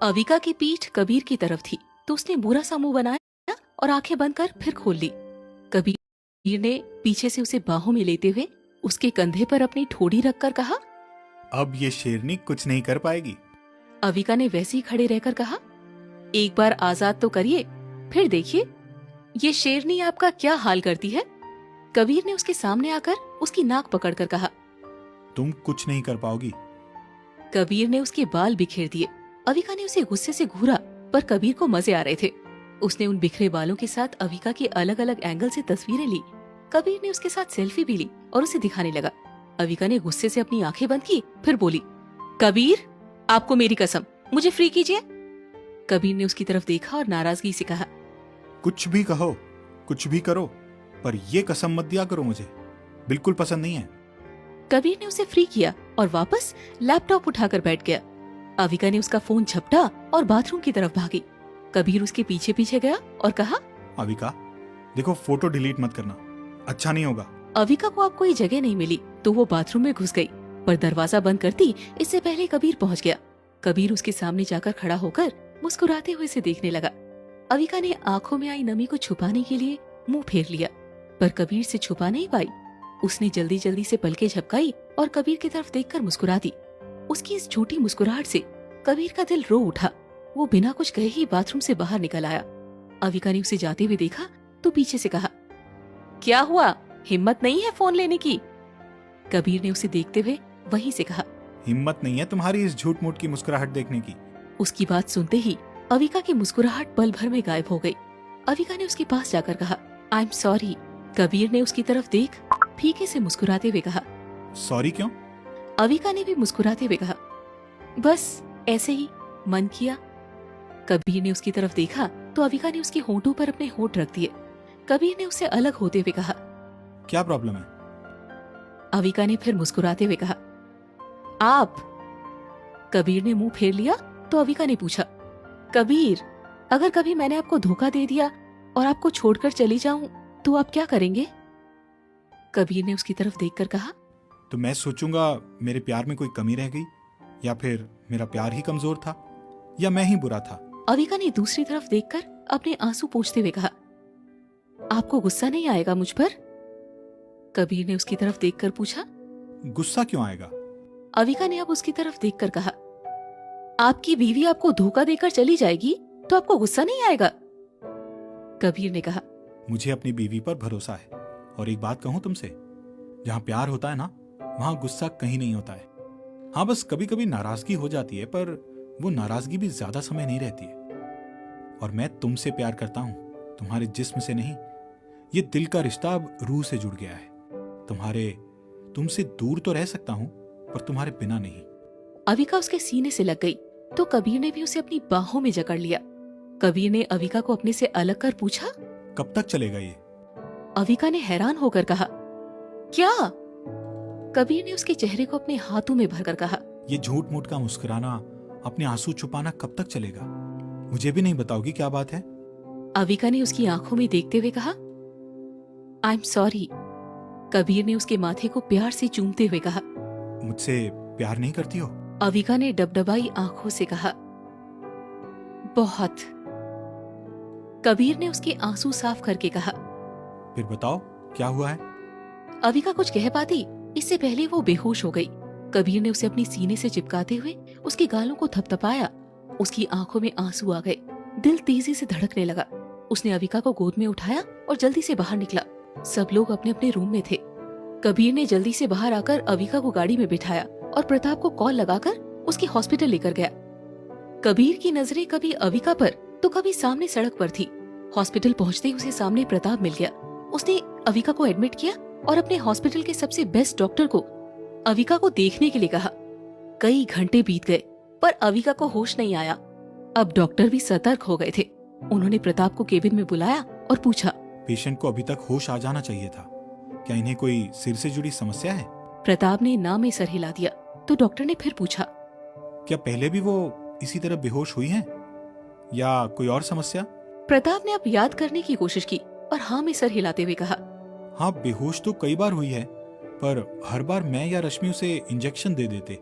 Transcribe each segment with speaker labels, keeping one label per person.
Speaker 1: अविका की पीठ कबीर की तरफ थी तो उसने बुरा सा मुंह बनाया और आंखें बंद कर फिर खोल ली। कबीर ने पीछे से उसे बाहों में लेते हुए उसके कंधे पर अपनी ठोड़ी रखकर कहा,
Speaker 2: अब ये शेरनी कुछ नहीं कर पाएगी।
Speaker 1: अविका ने वैसे ही खड़े रहकर कहा, एक बार आजाद तो करिए, फिर देखिए ये शेरनी आपका क्या हाल करती है। कबीर ने उसके सामने आकर उसकी नाक पकड़कर कहा,
Speaker 2: तुम कुछ नहीं कर पाओगी।
Speaker 1: कबीर ने उसके बाल बिखेर दिए। अविका ने उसे गुस्से से घूरा, पर कबीर को मजे आ रहे थे। उसने उन बिखरे बालों के साथ अविका की अलग अलग एंगल से तस्वीरें ली। कबीर ने उसके साथ सेल्फी भी ली और उसे दिखाने लगा। अविका ने गुस्से से अपनी आंखें बंद की, फिर बोली, कबीर, आपको मेरी कसम, मुझे फ्री कीजिए। कबीर ने उसकी तरफ देखा और नाराजगी से कहा,
Speaker 2: कुछ भी कहो, कुछ भी करो, पर ये कसम मत दिया करो, मुझे बिल्कुल पसंद नहीं है।
Speaker 1: कबीर ने उसे फ्री किया और वापस लैपटॉप उठाकर बैठ गया। अविका ने उसका फोन झपटा और बाथरूम की तरफ भागी। कबीर उसके पीछे पीछे गया और कहा,
Speaker 2: अविका, देखो फोटो डिलीट मत करना, अच्छा नहीं होगा।
Speaker 1: अविका को अब कोई जगह नहीं मिली तो वो बाथरूम में घुस गई, पर दरवाजा बंद करती इससे पहले कबीर पहुंच गया। कबीर उसके सामने जाकर खड़ा होकर मुस्कुराते हुए उसे देखने लगा। अविका ने आंखों में आई नमी को छुपाने के लिए मुंह फेर लिया, पर कबीर से छुपा नहीं पाई। उसने जल्दी जल्दी से पलकें झपकाई और कबीर की तरफ देखकर मुस्कुरा दी। उसकी इस छोटी मुस्कुराहट से कबीर का दिल रो उठा। वो बिना कुछ कहे ही बाथरूम से बाहर निकल आया। अविका ने उसे जाते हुए देखा तो पीछे से कहा, क्या हुआ, हिम्मत नहीं है फोन लेने की? कबीर ने उसे देखते हुए वहीं से कहा,
Speaker 2: हिम्मत नहीं है तुम्हारी इस झूठ मूठ की मुस्कुराहट देखने की।
Speaker 1: उसकी बात सुनते ही अविका की मुस्कुराहट पल भर में गायब हो गई। अविका ने उसके पास जाकर कहा, आई एम सॉरी। कबीर ने उसकी तरफ देख फीके से मुस्कुराते हुए कहा,
Speaker 2: सॉरी क्यों?
Speaker 1: अविका ने भी मुस्कुराते हुए कहा, बस ऐसे ही मन किया। कबीर ने उसकी तरफ देखा तो अविका ने उसके होंठों पर अपने होंठ रख दिए। कबीर ने उससे अलग होते हुए कहा,
Speaker 2: क्या प्रॉब्लम है?
Speaker 1: अविका ने फिर मुस्कुराते हुए कहा, आप। कबीर ने मुंह फेर लिया तो अविका ने पूछा, कबीर, अगर कभी मैंने आपको धोखा दे दिया और आपको छोड़कर चली जाऊं तो आप क्या करेंगे? कबीर ने उसकी तरफ देखकर कहा,
Speaker 2: तो मैं सोचूंगा मेरे प्यार में कोई कमी रह गई, या फिर मेरा प्यार ही कमजोर था, या मैं ही बुरा था।
Speaker 1: अविका ने दूसरी तरफ देखकर अपने आंसू पोंछते हुए कहा, आपको गुस्सा नहीं आएगा मुझ पर? कबीर ने उसकी तरफ देखकर पूछा।
Speaker 2: गुस्सा क्यों आएगा?
Speaker 1: अविका ने अब उसकी तरफ देखकर कहा, आपकी बीवी आपको धोखा देकर चली जाएगी तो आपको गुस्सा नहीं आएगा? कबीर ने कहा,
Speaker 2: मुझे अपनी बीवी पर भरोसा है, और एक बात कहूं तुमसे, जहां प्यार होता है ना, वहां गुस्सा कहीं नहीं होता है। हाँ, बस कभी कभी नाराजगी हो जाती है, पर वो नाराजगी भी ज्यादा समय नहीं रहती है। और मैं तुमसे प्यार करता हूं, तुम्हारे जिस्म से नहीं। ये दिल का रिश्ता अब रूह से जुड़ गया है। तुमसे दूर तो रह सकता हूं, पर तुम्हारे बिना नहीं।
Speaker 1: अविका उसके सीने से लग गई तो कबीर ने भी उसे अपनी बाहों में जकड़ लिया। कबीर ने अविका को अपने से अलग कर पूछा,
Speaker 2: कब तक चलेगा ये?
Speaker 1: अविका ने हैरान होकर कहा, क्या? कबीर ने उसके चेहरे को अपने हाथों में भरकर कहा,
Speaker 2: ये झूठ मूठ का मुस्कुराना, अपने आंसू छुपाना कब तक चलेगा? मुझे भी नहीं बताओगी क्या बात है?
Speaker 1: अविका ने उसकी आंखों में देखते हुए कहा, आई एम सॉरी। कबीर ने उसके माथे को प्यार से चूमते हुए कहा,
Speaker 2: मुझसे प्यार नहीं करती हो?
Speaker 1: अविका ने डबडबाई आंखों से कहा, बहुत। कबीर ने उसके आंसू साफ करके कहा,
Speaker 2: फिर बताओ क्या हुआ है?
Speaker 1: अविका कुछ कह पाती इससे पहले वो बेहोश हो गई। कबीर ने उसे अपनी सीने से चिपकाते हुए उसके गालों को थपथपाया। उसकी आंखों में आंसू आ गए, दिल तेजी से धड़कने लगा। उसने अविका को गोद में उठाया और जल्दी से बाहर निकला। सब लोग अपने अपने रूम में थे। कबीर ने जल्दी से बाहर आकर अविका को गाड़ी में बिठाया और प्रताप को कॉल लगाकर उसके हॉस्पिटल लेकर गया। कबीर की नजरें कभी अविका पर तो कभी सामने सड़क पर थी। हॉस्पिटल पहुंचते ही उसे सामने प्रताप मिल गया। उसने अविका को एडमिट किया और अपने हॉस्पिटल के सबसे बेस्ट डॉक्टर को अविका को देखने के लिए कहा। कई घंटे बीत गए पर अविका को होश नहीं आया। अब डॉक्टर भी सतर्क हो गए थे। उन्होंने प्रताप को केबिन में बुलाया और पूछा,
Speaker 2: पेशेंट को अभी तक होश आ जाना चाहिए था, क्या इन्हें कोई सिर से जुड़ी समस्या है?
Speaker 1: प्रताप ने ना में सर हिला दिया तो डॉक्टर ने फिर पूछा,
Speaker 2: क्या पहले भी वो इसी तरह बेहोश हुई हैं, या कोई और समस्या?
Speaker 1: प्रताप ने अब याद करने की कोशिश की और हाँ में सर हिलाते हुए कहा,
Speaker 2: हाँ, बेहोश तो कई बार हुई है, पर हर बार मैं या रश्मि उसे इंजेक्शन दे देते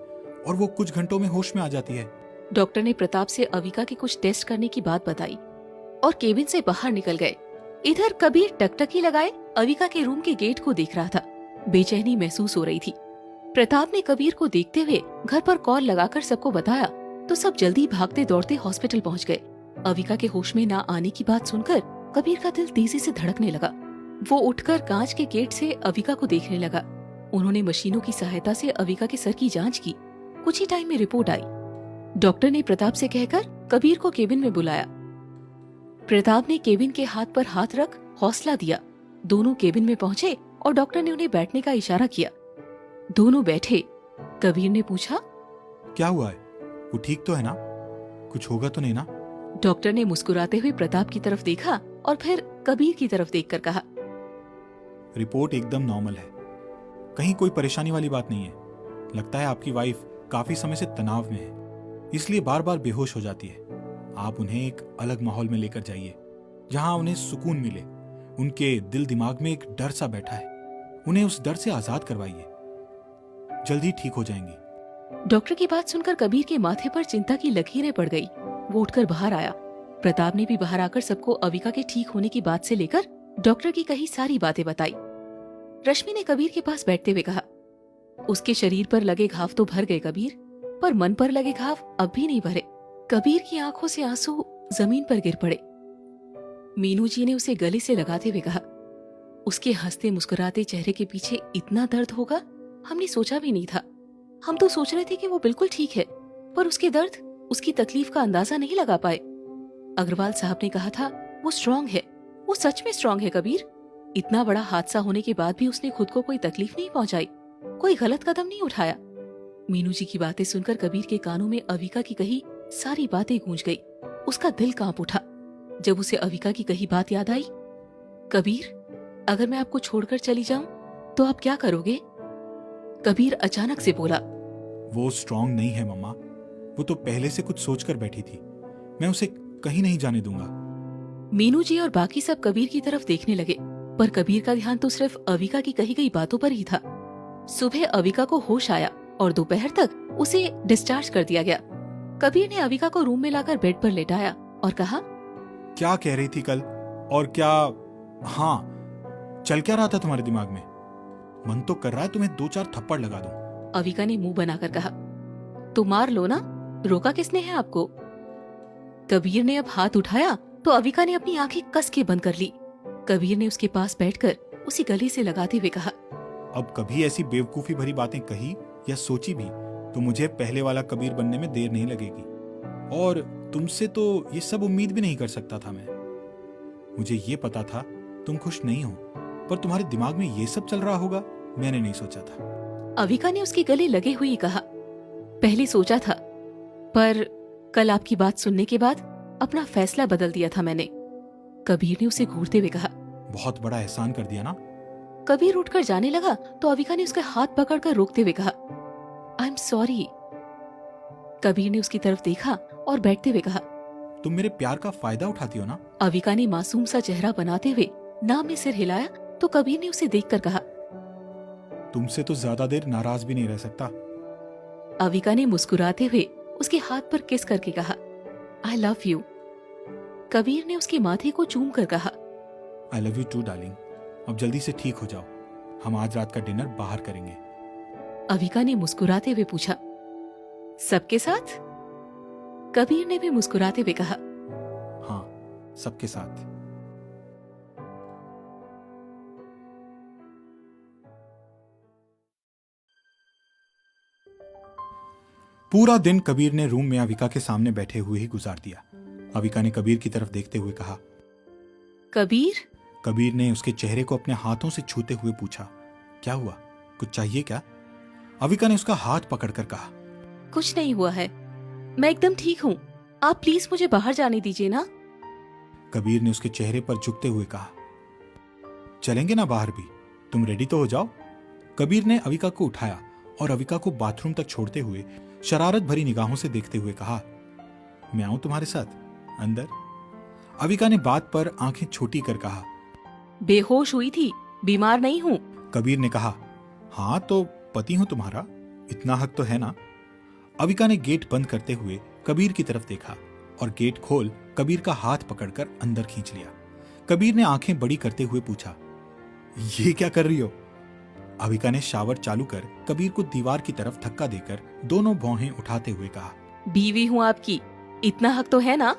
Speaker 2: और वो कुछ घंटों में होश में आ जाती है।
Speaker 1: डॉक्टर ने प्रताप से अविका के कुछ टेस्ट करने की बात बताई और केबिन से बाहर निकल गए। इधर कबीर टकटकी लगाए अविका के रूम के गेट को देख रहा था। बेचैनी महसूस हो रही थी। प्रताप ने कबीर को देखते हुए घर पर कॉल लगाकर सबको बताया तो सब जल्दी भागते दौड़ते हॉस्पिटल पहुंच गए। अविका के होश में ना आने की बात सुनकर कबीर का दिल तेजी से धड़कने लगा। वो उठकर कांच के गेट से अविका को देखने लगा। उन्होंने मशीनों की सहायता से अविका के सर की जांच की। कुछ ही टाइम में रिपोर्ट आई। डॉक्टर ने प्रताप से कहकर कबीर को केबिन में बुलाया। प्रताप ने केबिन के हाथ पर हाथ रख हौसला दिया। दोनों केबिन में पहुंचे और डॉक्टर ने उन्हें बैठने का इशारा किया। दोनों बैठे। कबीर ने पूछा,
Speaker 2: क्या हुआ है? वो ठीक तो है ना? कुछ होगा तो नहीं ना?
Speaker 1: डॉक्टर ने मुस्कुराते हुए प्रताप की तरफ देखा और फिर कबीर की तरफ देखकर कहा,
Speaker 2: रिपोर्ट एकदम नॉर्मल है, कहीं कोई परेशानी वाली बात नहीं है। लगता है आपकी वाइफ काफी समय से तनाव में है, इसलिए बार बार बेहोश हो जाती है। आप उन्हें एक अलग माहौल में लेकर जाइए जहां उन्हें सुकून मिले। उनके दिल दिमाग में एक डर सा बैठा है, उन्हें उस डर से आजाद करवाइए, जल्दी ठीक हो जाएंगी।
Speaker 1: डॉक्टर की बात सुनकर कबीर के माथे पर चिंता की लकीरें पड़ गई। वो उठकर बाहर आया। प्रताप ने भी बाहर आकर सबको अविका के ठीक होने की बात से लेकर डॉक्टर की कही सारी बातें बताई। रश्मि ने कबीर के पास बैठते हुए कहा, उसके शरीर पर लगे घाव तो भर गए कबीर, पर मन पर लगे घाव अब भी नहीं भरे। कबीर की आंखों से आंसू जमीन पर गिर पड़े। मीनू जी ने उसे गले से लगाते हुए कहा, उसके हंसते मुस्कुराते चेहरे के पीछे इतना दर्द होगा हमने सोचा भी नहीं था। हम तो सोच रहे थे कि वो बिल्कुल ठीक है, पर उसके दर्द, उसकी तकलीफ का अंदाजा नहीं लगा पाए। अग्रवाल साहब ने कहा था वो स्ट्रांग है। वो सच में स्ट्रांग है कबीर। इतना बड़ा हादसा होने के बाद भी उसने खुद को कोई तकलीफ नहीं पहुंचाई, कोई गलत कदम नहीं उठाया। मीनू जी की बातें सुनकर कबीर के कानों में अविका की कही सारी बातें गूंज गई। उसका दिल कांप उठा जब उसे अविका की कही बात याद आई। कबीर, अगर मैं आपको छोड़कर चली जाऊं तो आप क्या करोगे? कबीर अचानक से बोला,
Speaker 2: वो स्ट्रांग नहीं है मम्मा, वो तो पहले से कुछ सोचकर बैठी थी। मैं उसे कहीं नहीं जाने दूंगा।
Speaker 1: मीनू जी और बाकी सब कबीर की तरफ देखने लगे, पर कबीर का ध्यान तो सिर्फ अविका की कही गई बातों पर ही था। सुबह अविका को होश आया और दोपहर तक उसे डिस्चार्ज कर दिया गया। कबीर ने अविका को रूम में लाकर बेड पर लेटाया और कहा,
Speaker 2: क्या कह रही थी कल? और क्या, हाँ, चल क्या रहा था तुम्हारे दिमाग में? मन तो कर रहा है तुम्हें 2-4 थप्पड़ लगा दूं।
Speaker 1: अविका ने मुंह बनाकर कहा, तो मार लो ना, रोका किसने है आपको? कबीर ने अब हाथ उठाया तो अविका ने अपनी आंखें कस के बंद कर ली। कबीर ने उसके पास बैठकर उसे गले से लगाते हुए कहा,
Speaker 2: अब कभी ऐसी बेवकूफी भरी बातें कही या सोची भी तो मुझे पहले वाला कबीर बनने में देर नहीं लगेगी। और तुमसे तो ये सब उम्मीद भी नहीं कर सकता था मैं। मुझे ये पता था तुम खुश नहीं हो, पर तुम्हारे दिमाग में ये सब चल रहा होगा मैंने नहीं सोचा था।
Speaker 1: अविका ने उसके गले लगे हुए कहा, पहले सोचा था, पर कल आपकी बात सुनने के बाद अपना फैसला बदल दिया था मैंने। कबीर ने उसे घूरते हुए कहा,
Speaker 2: बहुत बड़ा एहसान कर दिया ना।
Speaker 1: कबीर उठकर जाने लगा तो अविका ने उसका हाथ पकड़कर रोकते हुए कहा, आई एम सॉरी। कबीर ने उसकी तरफ देखा और बैठते हुए कहा,
Speaker 2: तुम मेरे प्यार का फायदा उठाती हो ना।
Speaker 1: अविका ने मासूम सा चेहरा बनाते हुए ना में सिर हिलाया तो कबीर ने उसे देखकर कहा,
Speaker 2: तुमसे तो ज्यादा देर नाराज भी नहीं रह सकता।
Speaker 1: अविका ने मुस्कुराते हुए उसके हाथ पर किस करके कहा, आई लव यू। कबीर ने उसके माथे को चूम कर कहा,
Speaker 2: I love you too darling. अब जल्दी से ठीक हो जाओ, हम आज रात का डिनर बाहर करेंगे।
Speaker 1: अविका ने मुस्कुराते हुए पूछा, सबके साथ? कबीर ने भी मुस्कुराते हुए कहा,
Speaker 2: हाँ, सबके साथ। पूरा दिन कबीर ने रूम में अविका के सामने बैठे हुए ही गुजार दिया। अविका ने कबीर की तरफ देखते हुए कहा,
Speaker 1: कबीर?
Speaker 2: कबीर ने उसके चेहरे को अपने हाथों से छूते हुए पूछा, क्या हुआ, कुछ चाहिए क्या? अविका ने उसका हाथ पकड़कर कहा,
Speaker 1: कुछ नहीं हुआ है, मैं एकदम ठीक हूँ। आप प्लीज मुझे बाहर जाने दीजिए ना।
Speaker 2: कबीर ने उसके चेहरे पर झुकते हुए कहा, चलेंगे ना बाहर भी, तुम रेडी तो हो जाओ। कबीर ने अविका को उठाया और अविका को बाथरूम तक छोड़ते हुए शरारत भरी निगाहों से देखते हुए कहा, मैं आऊं तुम्हारे साथ अंदर? अविका ने बात पर आंखें छोटी कर कहा,
Speaker 1: बेहोश हुई थी, बीमार नहीं हूँ।
Speaker 2: कबीर ने कहा, हाँ तो पति हूं तुम्हारा, इतना हक तो है ना। अविका ने गेट बंद करते हुए कबीर की तरफ देखा और गेट खोल कबीर का हाथ पकड़कर अंदर खींच लिया। कबीर ने आंखें बड़ी करते हुए पूछा, ये क्या कर रही हो? अविका ने शावर चालू कर कबीर को दीवार की तरफ धक्का देकर दोनों भौहें उठाते हुए कहा,
Speaker 1: बीवी हूँ आपकी, इतना हक तो है ना?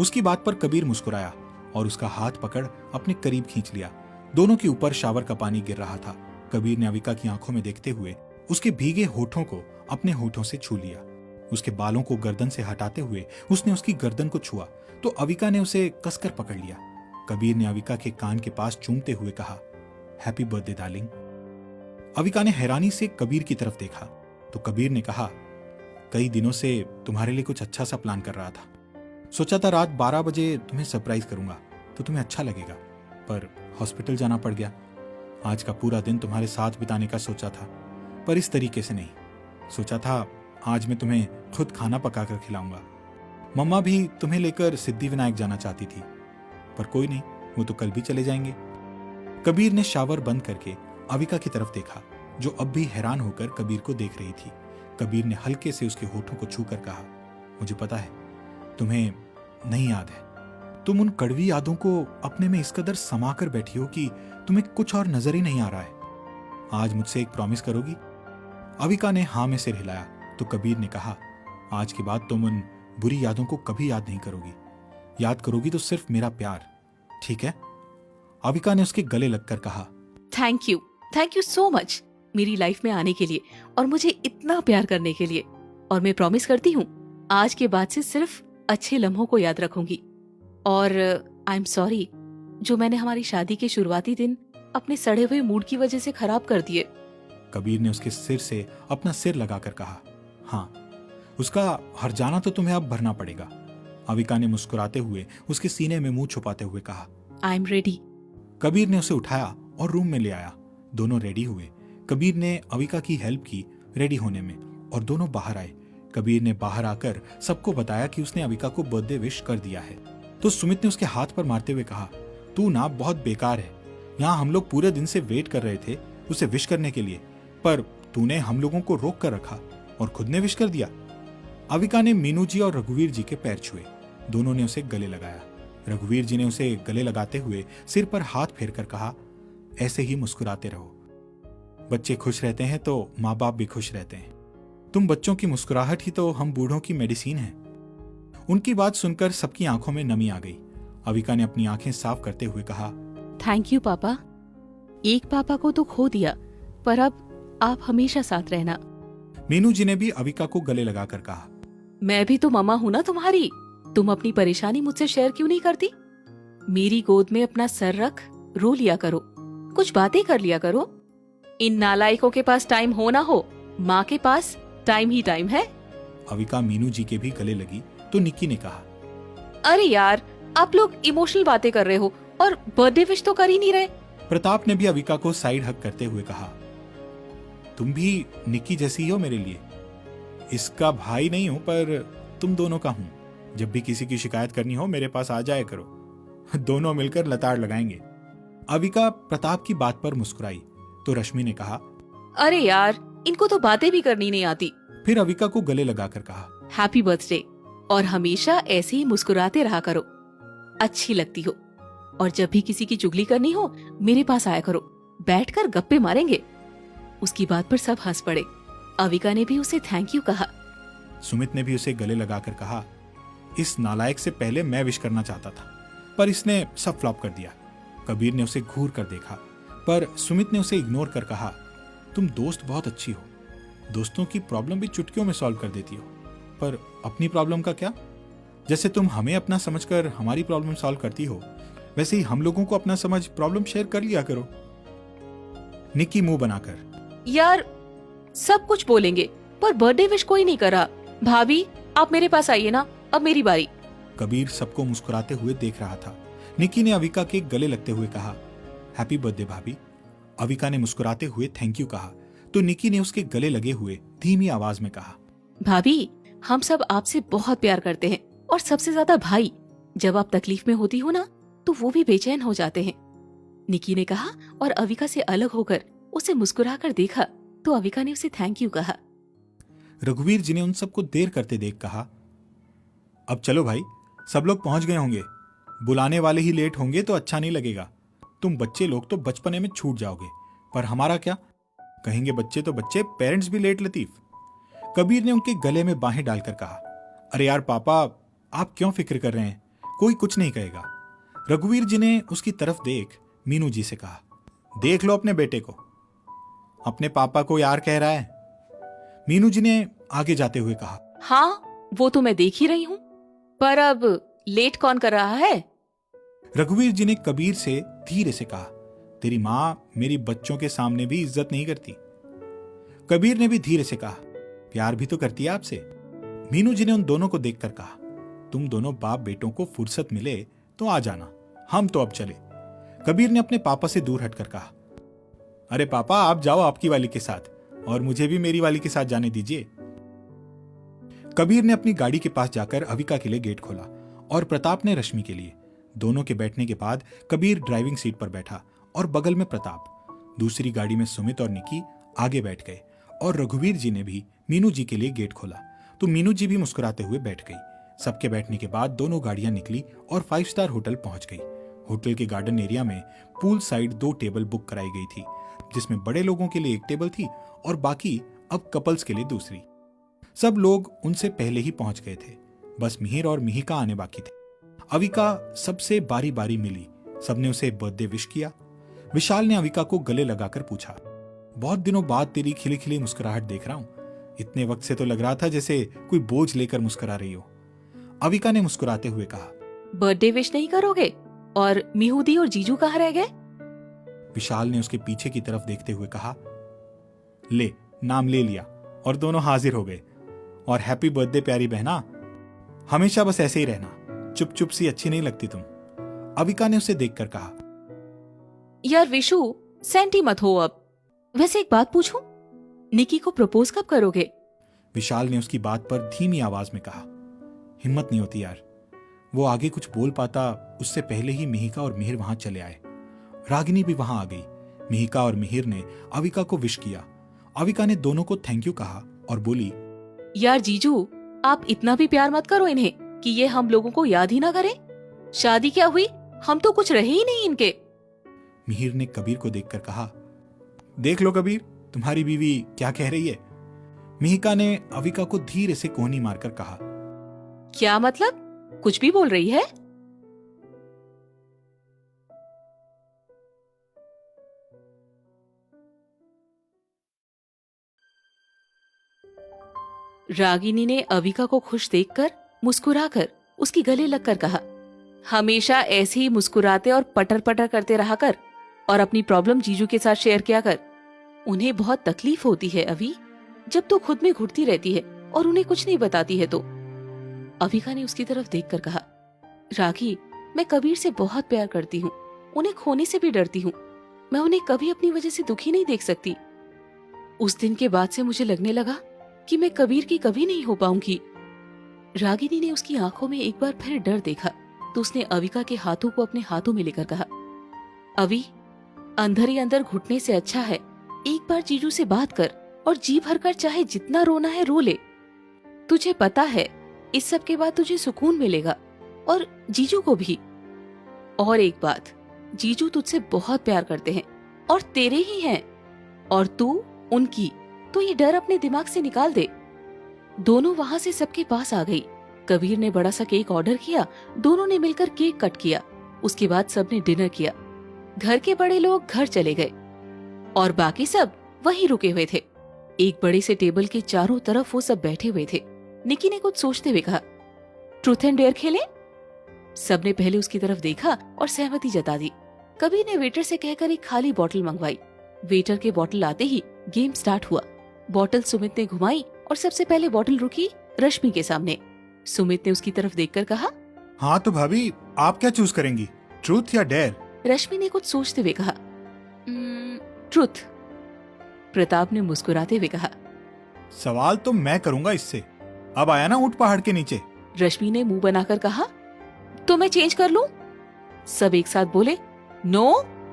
Speaker 2: उसकी बात पर कबीर मुस्कुराया और उसका हाथ पकड़ अपने करीब खींच लिया। दोनों के ऊपर शावर का पानी गिर रहा था। कबीर ने अविका की आंखों में देखते हुए उसके भीगे होठों को अपने होठों से छू लिया। उसके बालों को गर्दन से हटाते हुए उसने उसकी गर्दन को छुआ तो अविका ने उसे कसकर पकड़ लिया। कबीर ने अविका के कान के पास चूमते हुए कहा, हैप्पी बर्थडे डार्लिंग। अविका ने हैरानी से कबीर की तरफ देखा तो कबीर ने कहा, कई दिनों से तुम्हारे लिए कुछ अच्छा सा प्लान कर रहा था। सोचा था रात 12 बजे तुम्हें सरप्राइज करूंगा तो तुम्हें अच्छा लगेगा, पर हॉस्पिटल जाना पड़ गया। आज का पूरा दिन तुम्हारे साथ बिताने का सोचा था, पर इस तरीके से नहीं। सोचा था आज मैं तुम्हें खुद खाना पकाकर खिलाऊंगा। मम्मा भी तुम्हें लेकर सिद्धिविनायक जाना चाहती थी, पर कोई नहीं, वो तो कल भी चले जाएंगे। कबीर ने शावर बंद करके अविका की तरफ देखा, जो अब भी हैरान होकर कबीर को देख रही थी। कबीर ने हल्के से उसके होठों को छूकर कहा, मुझे पता है तुम्हें नहीं याद है। तुम उन कड़वी यादों को अपने में इस कदर समा कर बैठी हो कि तुम्हें कुछ और नजर ही नहीं आ रहा है। आज मुझसे एक प्रॉमिस करोगी? अविका ने हाँ में सिर हिलाया तो कबीर ने कहा, आज के बाद तुम उन बुरी यादों को कभी याद नहीं करोगी। याद करोगी तो सिर्फ मेरा प्यार, ठीक है? अविका ने उसके गले लगकर कहा,
Speaker 1: थैंक यू सो मच मेरी लाइफ में आने के लिए और मुझे इतना प्यार करने के लिए। और मैं प्रॉमिस करती हूँ आज के बाद से सिर्फ अच्छे लम्हों को याद रखूंगी। और आई एम सॉरी जो मैंने हमारी शादी के शुरुआती दिन अपने सड़े हुए मूड की वजह से खराब कर दिए।
Speaker 2: कबीर ने उसके सिर से अपना सिर लगाकर कहा, हाँ, उसका हर्जाना तो तुम्हें अब भरना पड़ेगा। अविका ने मुस्कुराते हुए उसके सीने में मुंह छुपाते हुए कहा,
Speaker 1: आई एम रेडी।
Speaker 2: कबीर ने उसे उठाया और रूम में ले आया। दोनों रेडी हुए। कबीर ने अविका की हेल्प की रेडी होने में और दोनों बाहर आए। कबीर ने बाहर आकर सबको बताया कि उसने अविका को बर्थडे विश कर दिया है। तो सुमित ने उसके हाथ पर मारते हुए कहा, तू ना बहुत बेकार है। यहाँ हम लोग पूरे दिन से वेट कर रहे थे उसे विश करने के लिए, पर तूने हम लोगों को रोक कर रखा और खुद ने विश कर दिया। अविका ने मीनू जी और रघुवीर जी के पैर छुए। दोनों ने उसे गले लगाया। रघुवीर जी ने उसे गले लगाते हुए सिर पर हाथ फेर कर कहा, ऐसे ही मुस्कुराते रहो। बच्चे खुश रहते हैं तो माँ बाप भी खुश रहते हैं। तुम बच्चों की मुस्कुराहट ही तो हम बूढ़ों की मेडिसिन है। उनकी बात सुनकर सबकी आंखों में नमी आ गई। अविका ने अपनी आंखें साफ करते हुए कहा,
Speaker 1: थैंक यू पापा। एक पापा को तो खो दिया, पर अब आप हमेशा साथ रहना।
Speaker 2: मीनू जी ने भी अविका को गले लगाकर कहा,
Speaker 1: मैं भी तो मम्मा हूँ ना तुम्हारी। तुम अपनी परेशानी मुझसे शेयर क्यों नहीं करती? मेरी गोद में अपना सर रख रो लिया करो, कुछ बातें कर लिया करो। इन नालायकों के पास टाइम हो ना हो, माँ के पास टाइम ही टाइम है।
Speaker 2: अविका मीनू जी के भी गले लगी तो निक्की ने कहा,
Speaker 1: अरे यार, आप लोग इमोशनल बातें कर रहे हो और बर्थडे विश तो कर ही नहीं रहे।
Speaker 2: प्रताप ने भी अविका को साइड हक करते हुए कहा, तुम भी निक्की जैसी ही हो मेरे लिए। इसका भाई नहीं हूं पर तुम दोनों का हूं। जब भी किसी की शिकायत करनी हो मेरे पास आ जाया करो, दोनों मिलकर लताड़ लगाएंगे। अविका प्रताप की बात पर मुस्कुराई तो रश्मि ने कहा,
Speaker 1: अरे यार, इनको तो बातें भी करनी नहीं आती।
Speaker 2: फिर अविका को गले लगाकर कहा,
Speaker 1: हैप्पी बर्थडे और हमेशा ऐसे ही मुस्कुराते रहा करो, अच्छी लगती हो। और जब भी किसी की चुगली करनी हो मेरे पास आया करो, बैठकर गप्पे मारेंगे। उसकी बात पर सब हंस पड़े। अविका ने भी उसे थैंक यू कहा।
Speaker 2: सुमित ने भी उसे गले लगाकर कहा, इस नालायक से पहले मैं विश करना चाहता था पर इसने सब फ्लॉप कर दिया। कबीर ने उसे घूर कर देखा पर सुमित ने उसे इग्नोर कर कहा, तुम दोस्त बहुत अच्छी हो, दोस्तों की प्रॉब्लम भी चुटकियों में सॉल्व कर देती हो, पर अपनी प्रॉब्लम का क्या? जैसे तुम हमें अपना समझकर हमारी प्रॉब्लम सॉल्व करती हो, वैसे ही हम लोगों को अपना समझ प्रॉब्लम शेयर कर लिया करो। निक्की मुंह बनाकर,
Speaker 1: यार सब कुछ बोलेंगे पर बर्थडे विश कोई नहीं करा। भाभी आप मेरे पास आइए ना, अब मेरी बारी।
Speaker 2: कबीर सबको मुस्कुराते हुए देख रहा था। निक्की ने अविका के गले लगते हुए कहा, हैप्पी बर्थडे भाभी। अविका ने मुस्कुराते हुए थैंक यू कहा तो निक्की ने उसके गले लगे हुए धीमी आवाज में कहा,
Speaker 1: भाभी हम सब आपसे बहुत प्यार करते हैं और सबसे ज्यादा भाई। जब आप तकलीफ में होती हो ना तो वो भी बेचैन हो जाते हैं। निक्की ने कहा और अविका से अलग होकर उसे मुस्कुराकर देखा तो अविका ने उसे थैंक यू कहा।
Speaker 2: रघुवीर जी ने उन सबको देर करते देख कहा, अब चलो भाई, सब लोग पहुंच गए होंगे। बुलाने वाले ही लेट होंगे तो अच्छा नहीं लगेगा। तुम बच्चे लोग तो बचपने में छूट जाओगे, पर हमारा क्या? कहेंगे बच्चे तो बच्चे, पेरेंट्स भी लेट लतीफ। कबीर ने उनके गले में बाहें डालकर कहा, अरे यार पापा, आप क्यों फिक्र कर रहे हैं, कोई कुछ नहीं कहेगा। रघुवीर जी ने उसकी तरफ देख मीनू जी से कहा, देख लो अपने बेटे को, अपने पापा को यार कह रहा है। मीनू जी ने आगे जाते हुए कहा,
Speaker 1: हाँ वो तो मैं देख ही रही हूँ, पर अब लेट कौन कर रहा है?
Speaker 2: रघुवीर जी ने कबीर से धीरे से कहा, तेरी माँ मेरी बच्चों के सामने भी इज्जत नहीं करती। कबीर ने भी धीरे से कहा, प्यार भी तो करती है आपसे। मीनू जी ने उन दोनों को देखकर कहा, तुम दोनों बाप बेटों को फुर्सत मिले तो आ जाना, हम तो अब चले। कबीर ने अपने पापा से दूर हटकर कहा, अरे पापा आप जाओ आपकी वाली के साथ, और मुझे भी मेरी वाली के साथ जाने दीजिए। कबीर ने अपनी गाड़ी के पास जाकर अविका के लिए गेट खोला और प्रताप ने रश्मि के लिए। दोनों के बैठने के बाद कबीर ड्राइविंग सीट पर बैठा और बगल में प्रताप। दूसरी गाड़ी में सुमित और निकी आगे बैठ गए और रघुवीर जी ने भी मीनू जी के लिए गेट खोला तो मीनू जी भी मुस्कुराते हुए बैठ गई। सबके बैठने के बाद दोनों गाड़ियां निकली और 5 स्टार होटल पहुंच गई। होटल के गार्डन एरिया में पूल साइड 2 टेबल बुक कराई गई थी, जिसमें बड़े लोगों के लिए एक टेबल थी और बाकी अब कपल्स के लिए दूसरी। सब लोग उनसे पहले ही पहुंच गए थे, बस मिहिर और मिहिका आने बाकी थे। अविका सबसे बारी बारी मिली, सबने उसे बर्थडे विश किया। विशाल ने अविका को गले लगाकर पूछा, बहुत दिनों बाद तेरी खिली खिली मुस्कुराहट देख रहा हूं, इतने वक्त से तो लग रहा था जैसे कोई बोझ लेकर मुस्कुरा रही हो। अविका ने मुस्कुराते हुए कहा,
Speaker 1: बर्थडे विश नहीं करोगे? और मिहूदी और जीजू कहाँ रह गए?
Speaker 2: विशाल ने उसके पीछे की तरफ देखते हुए कहा, ले नाम ले लिया और दोनों हाजिर हो गए। और हैप्पी बर्थडे प्यारी बहना, हमेशा बस ऐसे ही रहना, चुप चुप सी अच्छी नहीं लगती तुम। अविका ने उसे देखकर कहा,
Speaker 1: यार विशु, सेंटी मत हो अब। वैसे एक बात पूछूं, निकी को प्रपोज कब करोगे?
Speaker 2: विशाल ने उसकी बात पर धीमी आवाज में कहा, हिम्मत नहीं होती यार। वो आगे कुछ बोल पाता उससे पहले ही मिहिका और मिहिर वहां चले आए। रागिनी भी वहां आ गई। मिहिका और मिहिर ने अविका को विश किया। अविका ने दोनों को थैंक यू कहा और बोली,
Speaker 1: यार जीजू, आप इतना भी प्यार मत करो इन्हें कि ये हम लोगों को याद ही ना करें। शादी क्या हुई, हम तो कुछ रहे ही नहीं इनके।
Speaker 2: मिहिर ने कबीर को देखकर कहा, देख लो कबीर, तुम्हारी बीवी क्या कह रही है। मिहिका ने अविका को धीरे से कोहनी मारकर कहा,
Speaker 1: क्या मतलब, कुछ भी बोल रही है? रागिनी ने अविका को खुश देखकर मुस्कुराकर उसकी गले लगकर कहा, हमेशा ऐसे ही मुस्कुराते और पटर पटर करते रहा कर और अपनी प्रॉब्लम जीजू के साथ शेयर किया कर। उन्हें बहुत तकलीफ होती है अभी, जब तो खुद में घुटती रहती है और उन्हें कुछ नहीं बताती है तो। अविका ने उसकी तरफ देखकर कहा, रागी, मैं कबीर से बहुत प्यार करती हूँ, उन्हें खोने से भी डरती हूँ। मैं उन्हें कभी अपनी वजह से दुखी नहीं देख सकती। उस दिन के बाद से मुझे लगने लगा कि मैं कबीर की कभी नहीं हो पाऊंगी। रागिनी ने उसकी आंखों में एक बार फिर डर देखा तो उसने अविका के हाथों को अपने हाथों में लेकर कहा, अभी अंदर ही अंदर घुटने से अच्छा है एक बार जीजू से बात कर और जी भर कर चाहे जितना रोना है रो ले। तुझे पता है इस सब के बाद तुझे सुकून मिलेगा और जीजू को भी। और एक बात, जीजू तुझसे बहुत प्यार करते हैं और तेरे ही हैं, और तू उनकी, तो ये डर अपने दिमाग से निकाल दे। दोनों वहां से सबके पास आ गई। कबीर ने बड़ा सा केक ऑर्डर किया, दोनों ने मिलकर केक कट किया। उसके बाद सबने डिनर किया। घर के बड़े लोग घर चले गए और बाकी सब वहीं रुके हुए थे। एक बड़े से टेबल के चारों तरफ वो सब बैठे हुए थे। निकी ने कुछ सोचते हुए कहा, ट्रूथ एंड डेयर खेलें? सबने पहले उसकी तरफ देखा और सहमति जता दी। कबीर ने वेटर से कहकर एक खाली बोतल मंगवाई। वेटर के बोतल आते ही गेम स्टार्ट हुआ। बोतल सुमित ने घुमाई और सबसे पहले बोतल रुकी रश्मि के सामने। सुमित ने उसकी तरफ देखकर कहा,
Speaker 2: हाँ तो भाभी, आप क्या चूज करेंगी, ट्रूथ या डेयर?
Speaker 1: रश्मि ने कुछ सोचते हुए कहा, ट्रूथ। प्रताप ने मुस्कुराते हुए कहा,
Speaker 2: सवाल तो मैं करूंगा इससे, अब आया ना ऊंट पहाड़ के नीचे।
Speaker 1: रश्मि ने मुंह बनाकर कहा, तो मैं चेंज कर लूं? सब एक साथ बोले, नो,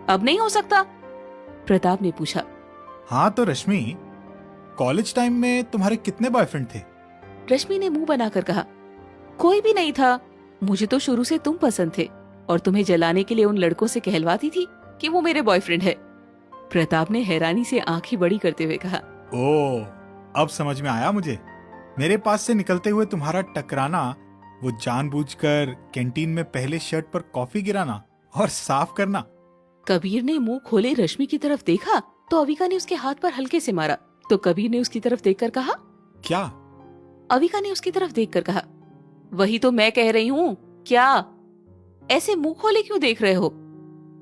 Speaker 1: अब नहीं हो सकता। प्रताप ने पूछा,
Speaker 2: हाँ तो रश्मि, कॉलेज टाइम में तुम्हारे कितने बॉयफ्रेंड थे?
Speaker 1: रश्मि ने मुंह बनाकर कहा, कोई भी नहीं था। मुझे तो शुरू से तुम पसंद थे और तुम्हें जलाने के लिए उन लड़कों से कहलवाती थी कि वो मेरे बॉयफ्रेंड है। प्रताप ने हैरानी से आंखें बड़ी करते हुए कहा।
Speaker 2: ओ, अब समझ में आया मुझे। मेरे पास से निकलते हुए तुम्हारा टकराना, वो जानबूझकर कैंटीन में पहले शर्ट पर कॉफी गिराना और साफ करना।
Speaker 1: कबीर ने मुंह खोले रश्मि की तरफ देखा तो अविका ने उसके हाथ पर हल्के से मारा। तो कबीर ने उसकी तरफ देखकर कहा।
Speaker 2: क्या?
Speaker 1: अविका ने उसकी तरफ देखकर कहा, वही तो मैं कह रही हूँ। क्या ऐसे मुंह खोले क्यों देख रहे हो?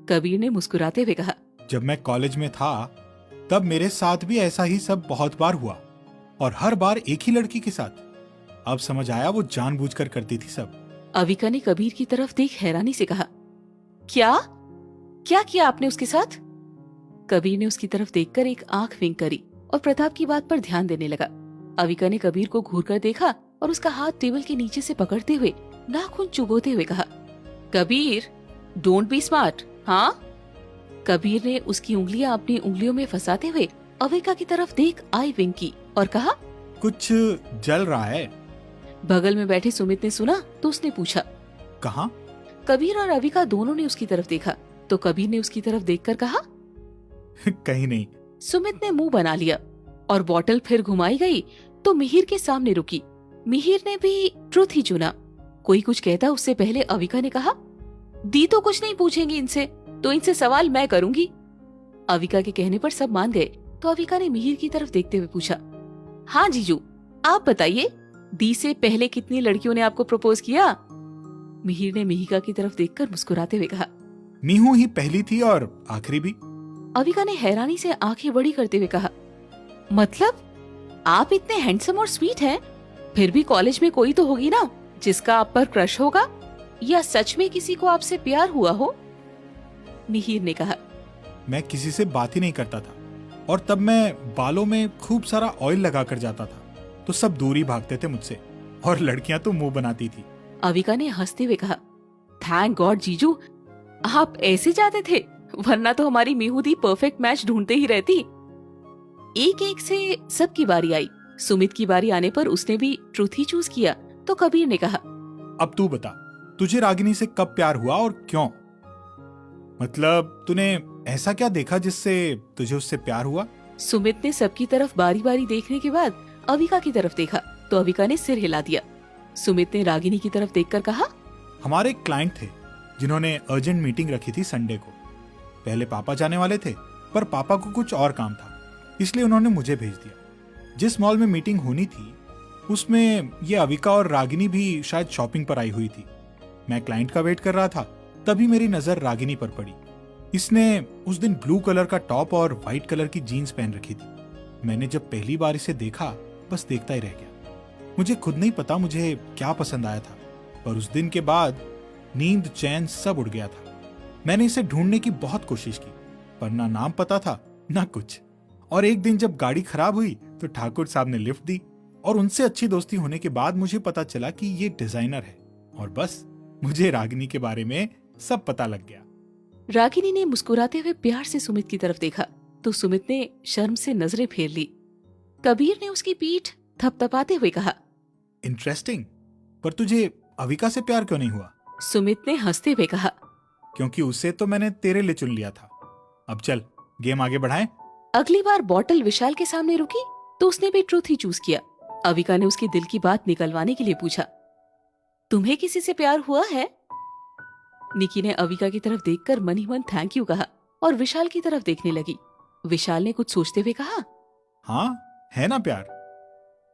Speaker 1: कबीर ने मुस्कुराते हुए कहा।
Speaker 2: जब मैं कॉलेज में था तब मेरे साथ भी ऐसा ही सब बहुत बार हुआ, और हर बार एक ही लड़की के साथ। अब समझ आया, वो जानबूझकर करती थी सब।
Speaker 1: अविका ने कबीर की तरफ देख हैरानी से कहा, क्या क्या किया आपने उसके साथ? कबीर ने उसकी तरफ देखकर एक आंख विंक करी और प्रताप की बात पर ध्यान देने लगा। अविका ने कबीर को घूरकर देखा और उसका हाथ टेबल के नीचे से पकड़ते हुए नाखून चुभोते हुए कहा, कबीर डोंट बी स्मार्ट। हाँ? कबीर ने उसकी उंगलियां अपनी उंगलियों में फंसाते हुए अविका की तरफ देख आई विंक की और कहा,
Speaker 2: कुछ जल रहा है।
Speaker 1: बगल में बैठे सुमित ने सुना तो उसने पूछा,
Speaker 2: कहाँ?
Speaker 1: कबीर और अविका दोनों ने उसकी तरफ देखा तो कबीर ने उसकी तरफ देखकर कहा,
Speaker 2: कहीं नहीं।
Speaker 1: सुमित ने मुंह बना लिया और बॉटल फिर घुमाई गई तो मिहिर के सामने रुकी। मिहिर ने भी ट्रुथ ही चुना। कोई कुछ कहता उससे पहले अविका ने कहा, दी तो कुछ नहीं पूछेंगी इनसे, तो इनसे सवाल मैं करूंगी। अविका के कहने पर सब मान गए तो अविका ने मिहिर की तरफ देखते हुए पूछा, हाँ जीजू आप बताइए, दी से पहले कितनी लड़कियों ने आपको प्रपोज किया? मिहिर ने मिहिका की तरफ देखकर मुस्कुराते हुए कहा,
Speaker 2: मीहू ही पहली थी और आखिरी भी।
Speaker 1: अविका ने हैरानी से आंखें बड़ी करते हुए कहा, मतलब आप इतने हैंडसम और स्वीट हैं, फिर भी कॉलेज में कोई तो होगी ना जिसका आप पर क्रश होगा, या सच में किसी को आपसे प्यार हुआ हो? मिहिर ने कहा,
Speaker 2: मैं किसी से बात ही नहीं करता था, और तब मैं बालों में खूब सारा ऑयल लगा कर जाता था तो सब दूरी भागते थे मुझसे, और लड़कियां तो मुंह बनाती थी।
Speaker 1: अविका ने हंसते हुए कहा, थैंक गॉड जीजू आप ऐसे जाते थे, वरना तो हमारी मिहूदी परफेक्ट मैच ढूंढते ही रहती। एक एक से सबकी बारी आई। सुमित की बारी आने पर उसने भी ट्रुथ ही चूज किया तो कबीर ने कहा,
Speaker 2: अब तू बता, तुझे रागिनी से कब प्यार हुआ और क्यों? मतलब तूने ऐसा क्या देखा जिससे तुझे उससे प्यार हुआ?
Speaker 1: सुमित ने सबकी तरफ बारी बारी देखने के बाद अविका की तरफ देखा तो अविका ने सिर हिला दिया। सुमित ने रागिनी की तरफ देखकर कहा,
Speaker 2: हमारे एक क्लाइंट थे जिन्होंने अर्जेंट मीटिंग रखी थी संडे को। पहले पापा जाने वाले थे, पर पापा को कुछ और काम था, इसलिए उन्होंने मुझे भेज दिया। जिस मॉल में मीटिंग होनी थी उसमें ये अविका और रागिनी भी शायद शॉपिंग पर आई हुई थी। मैं क्लाइंट का वेट कर रहा था, तभी मेरी नजर रागिनी पर पड़ी। इसने उस दिन ब्लू कलर का टॉप और व्हाइट कलर की जीन्स पहन रखी थी। मैंने जब पहली बार इसे देखा बस देखता ही रह गया। मुझे खुद नहीं पता मुझे क्या पसंद आया था, पर उस दिन के बाद नींद चैन सब उड़ गया था। मैंने इसे ढूंढने की बहुत कोशिश की, पर ना नाम पता था ना कुछ। और एक दिन जब गाड़ी खराब हुई तो ठाकुर साहब ने लिफ्ट दी, और उनसे अच्छी दोस्ती होने के बाद मुझे पता चला कि ये डिजाइनर है, और बस मुझे रागिनी के बारे में सब पता लग गया।
Speaker 1: रागिनी ने मुस्कुराते हुए प्यार से सुमित की तरफ देखा तो सुमित ने शर्म से नजरें फेर ली। कबीर ने उसकी पीठ थपथपाते हुए कहा,
Speaker 2: इंटरेस्टिंग, पर तुझे अविका से प्यार क्यों नहीं हुआ?
Speaker 1: सुमित ने हंसते हुए कहा,
Speaker 2: क्योंकि उसे तो मैंने तेरे लिए चुन लिया था। अब चल गेम आगे बढ़ाएं।
Speaker 1: अगली बार बॉटल विशाल के सामने रुकी तो उसने भी ट्रुथ ही चूज किया। अविका ने उसके दिल की बात निकलवाने के लिए पूछा, तुम्हें किसी से प्यार हुआ है? निकी ने अविका की तरफ देखकर मन ही मन थैंक यू कहा और विशाल की तरफ देखने लगी। विशाल ने कुछ सोचते हुए कहा,
Speaker 2: हाँ है ना प्यार,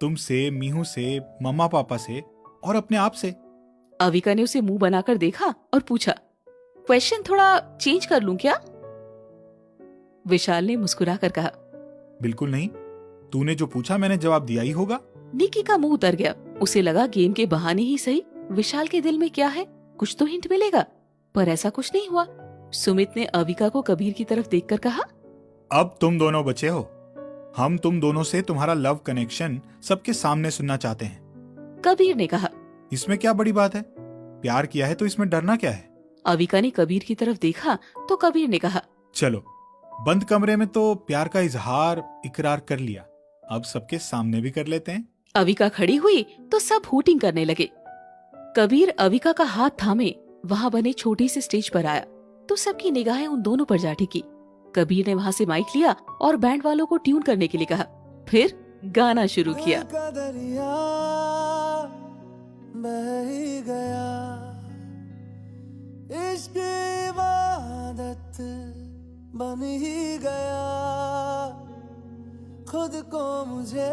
Speaker 2: तुमसे, मीहू से, मम्मा पापा से और अपने आप से।
Speaker 1: अविका ने उसे मुंह बनाकर देखा और पूछा, क्वेश्चन थोड़ा चेंज कर लूं क्या? विशाल ने मुस्कुराकर कहा, बिल्कुल
Speaker 2: नहीं, तूने जो पूछा मैंने जवाब दिया ही होगा।
Speaker 1: निकी का मुंह उतर गया। उसे लगा गेम के बहाने ही सही विशाल के दिल में क्या है, कुछ तो हिंट मिलेगा, पर ऐसा कुछ नहीं हुआ। सुमित ने अविका को कबीर की तरफ देखकर कहा,
Speaker 2: अब तुम दोनों बचे हो, हम तुम दोनों से तुम्हारा लव कनेक्शन सबके सामने सुनना चाहते हैं।
Speaker 1: कबीर ने कहा,
Speaker 2: इसमें क्या बड़ी बात है, प्यार किया है तो इसमें डरना क्या है?
Speaker 1: अविका ने कबीर की तरफ देखा तो कबीर ने कहा,
Speaker 2: चलो बंद कमरे में तो प्यार का इजहार इकरार कर लिया, अब सबके सामने भी कर लेते हैं।
Speaker 1: अविका खड़ी हुई तो सब हूटिंग करने लगे। कबीर अविका का हाथ थामे वहाँ बने छोटे से स्टेज पर आया तो सबकी निगाहें उन दोनों पर जा टिकी। कबीर ने वहाँ से माइक लिया और बैंड वालों को ट्यून करने के लिए कहा, फिर गाना शुरू किया।
Speaker 3: दरिया बह ही गया, इश्क इबादत बन ही गया, खुद को मुझे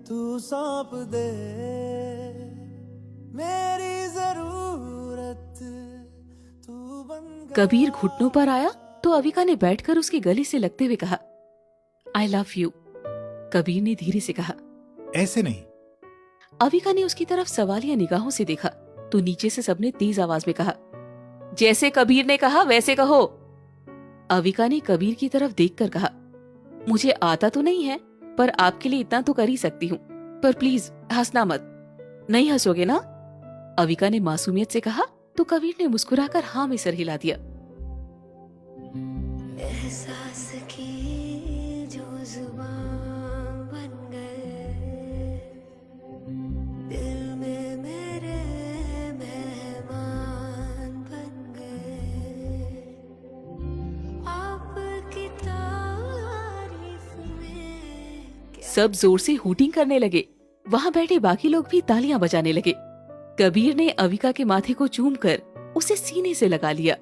Speaker 3: तू सौंप दे, मेरी जरूरत तू बन गया।
Speaker 1: कबीर घुटनों पर आया तो अविका ने बैठकर उसके गले से लगते हुए कहा, आई लव यू। कबीर ने धीरे से कहा।
Speaker 2: ऐसे नहीं।
Speaker 1: अविका ने उसकी तरफ सवालिया निगाहों से देखा तो नीचे से सबने तेज आवाज में कहा, जैसे कबीर ने कहा वैसे कहो। अविका ने कबीर की तरफ देखकर कहा, मुझे आता तो नहीं है पर आपके लिए इतना तो कर ही सकती हूँ, पर प्लीज हंसना मत। नहीं हंसोगे ना? अविका ने मासूमियत से कहा तो कबीर ने मुस्कुराकर हाँ में सर हिला दिया।
Speaker 4: एहसास की जो जुबान बन गए, दिल में मेरे मेहमान बन गए, आपकी तारीफ में
Speaker 1: सब जोर से हूटिंग करने लगे। वहाँ बैठे बाकी लोग भी तालियां बजाने लगे। कबीर ने अविका के माथे को चूमकर उसे सीने से लगा लिया।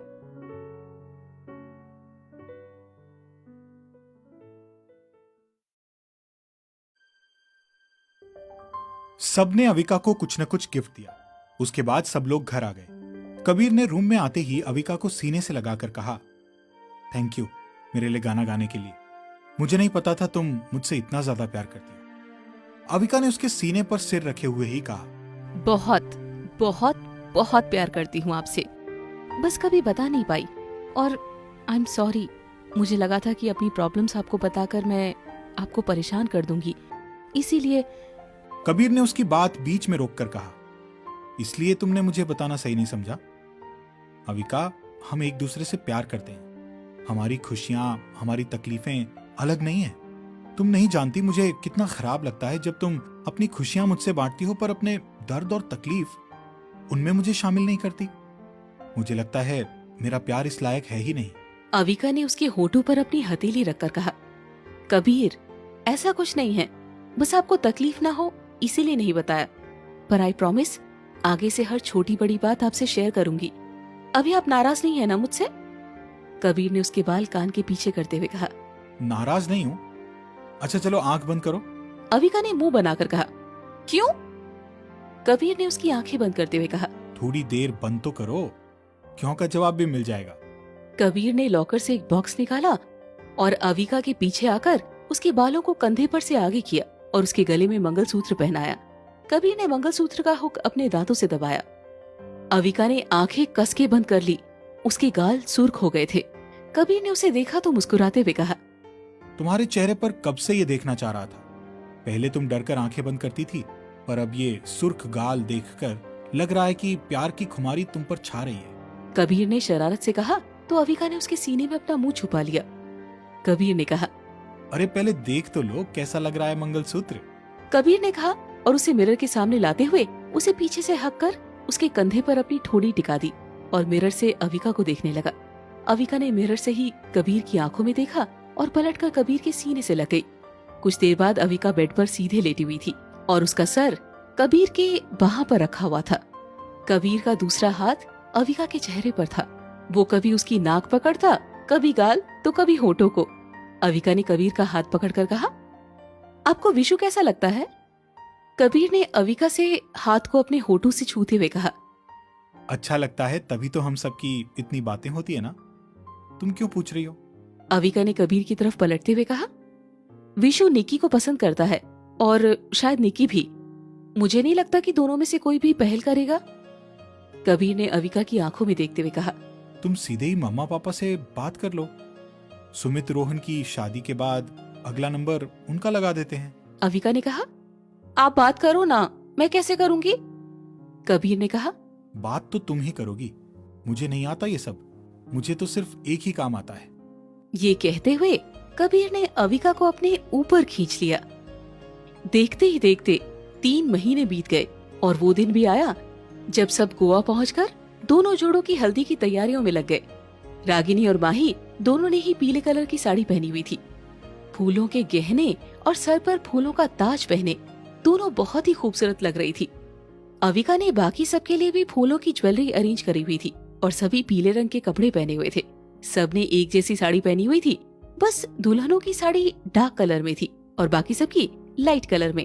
Speaker 2: सबने अविका को कुछ न कुछ गिफ्ट दिया। उसके बाद सब लोग घर आ गए। कबीर ने रूम में आते ही अविका को सीने से लगाकर कहा, थैंक यू मेरे लिए गाना गाने के लिए। मुझे नहीं पता था तुम मुझसे इतना ज्यादा प्यार करती हो। अविका ने उसके सीने पर सिर रखे हुए ही कहा,
Speaker 1: बहुत बहुत बहुत प्यार करती हूँ आपसे, बस कभी बता नहीं पाई और आई एम सॉरी। मुझे लगा था कि अपनी प्रॉब्लम्स आपको बताकर मैं आपको परेशान कर दूंगी, इसीलिए।
Speaker 2: कबीर ने उसकी बात बीच में रोककर कहा, इसलिए तुमने मुझे बताना सही नहीं समझा? अविका, हम एक दूसरे से प्यार करते हैं। हमारी खुशियां, हमारी तकलीफें अलग नहीं है। तुम नहीं जानती मुझे कितना खराब लगता है जब तुम अपनी खुशियां मुझसे बांटती हो पर अपने दर्द और तकलीफ उनमें मुझे शामिल नहीं करती। मुझे लगता है मेरा प्यार इस लायक है ही नहीं।
Speaker 1: अविका ने उसके होठों पर अपनी हथेली रखकर कहा, कबीर ऐसा कुछ नहीं है, बस आपको तकलीफ ना हो इसीलिए नहीं बताया, पर आई प्रॉमिस आगे से हर छोटी बड़ी बात आपसे शेयर करूंगी। अभी आप नाराज नहीं है ना मुझसे? कबीर ने उसके बाल कान के पीछे करते हुए कहा।
Speaker 2: नाराज नहीं हूं। अच्छा चलो आंख बंद करो।
Speaker 1: अविका ने मुंह बनाकर कहा, क्यों? कबीर ने उसकी आंखें बंद करते हुए कहा।
Speaker 2: थोड़ी देर बंद तो करो, क्यों का जवाब भी मिल जाएगा।
Speaker 1: कबीर ने लॉकर से एक बॉक्स निकाला और अविका के पीछे आकर उसके बालों को कंधे पर से आगे किया और उसके गले में मंगलसूत्र पहनाया। कबीर ने मंगलसूत्र का हुक अपने दांतों से दबाया। अविका ने आंखें कस के बंद कर ली। उसके गाल सुर्ख हो गए थे। कबीर ने उसे देखा तो मुस्कुराते हुए कहा,
Speaker 2: तुम्हारे चेहरे पर कब से ये देखना चाह रहा था। पहले तुम डरकर आंखें बंद करती थी, पर अब ये सुर्ख गाल देखकर लग रहा है कि प्यार की खुमारी तुम पर छा रही है।
Speaker 1: कबीर ने शरारत से कहा तो अविका ने उसके सीने में अपना मुंह छुपा लिया। कबीर ने कहा,
Speaker 2: अरे पहले देख तो लो कैसा लग रहा है मंगलसूत्र।
Speaker 1: कबीर ने कहा और उसे मिरर के सामने लाते हुए उसे पीछे से हक कर उसके कंधे पर अपनी ठोड़ी टिका दी और मिरर से अविका को देखने लगा। अविका ने मिरर से ही कबीर की आंखों में देखा और पलटकर कबीर के सीने से लग गई। कुछ देर बाद अविका बेड पर सीधे लेटी हुई थी और उसका सर कबीर के बाह पर रखा हुआ था। कबीर का दूसरा हाथ अविका के चेहरे पर था। वो कभी उसकी नाक पकड़ता, कभी गाल तो कभी होठों को। अविका ने कबीर का हाथ पकड़कर कहा, आपको विशु कैसा लगता है? कबीर ने अविका से हाथ को अपने होठों से छूते हुए कहा,
Speaker 2: अच्छा लगता है, तभी तो हम सबकी इतनी बातें होती है ना। तुम क्यों पूछ रही हो?
Speaker 1: अविका ने कबीर की तरफ पलटते हुए कहा, विशु निक्की को पसंद करता है और शायद निक्की भी। मुझे नहीं लगता कि दोनों में से कोई भी पहल करेगा। कबीर ने अविका की आंखों में देखते हुए कहा,
Speaker 2: तुम सीधे ही मम्मा पापा से बात कर लो। सुमित रोहन की शादी के बाद अगला नंबर उनका लगा देते हैं।
Speaker 1: अविका ने कहा, आप बात करो ना, मैं कैसे करूंगी? कबीर ने कहा,
Speaker 2: बात तो तुम ही करोगी, मुझे नहीं आता ये सब। मुझे तो सिर्फ एक ही काम आता है।
Speaker 1: ये कहते हुए कबीर ने अविका को अपने ऊपर खींच लिया। देखते ही देखते 3 महीने बीत गए और वो दिन भी आया जब सब गोवा पहुंचकर दोनों जोड़ों की हल्दी की तैयारियों में लग गए। रागिनी और माही दोनों ने ही पीले कलर की साड़ी पहनी हुई थी। फूलों के गहने और सर पर फूलों का ताज पहने दोनों बहुत ही खूबसूरत लग रही थी। अविका ने बाकी सबके लिए भी फूलों की ज्वेलरी अरेंज करी हुई थी और सभी पीले रंग के कपड़े पहने हुए थे। सबने एक जैसी साड़ी पहनी हुई थी, बस दुल्हनों की साड़ी डार्क कलर में थी और बाकी सबकी लाइट कलर में।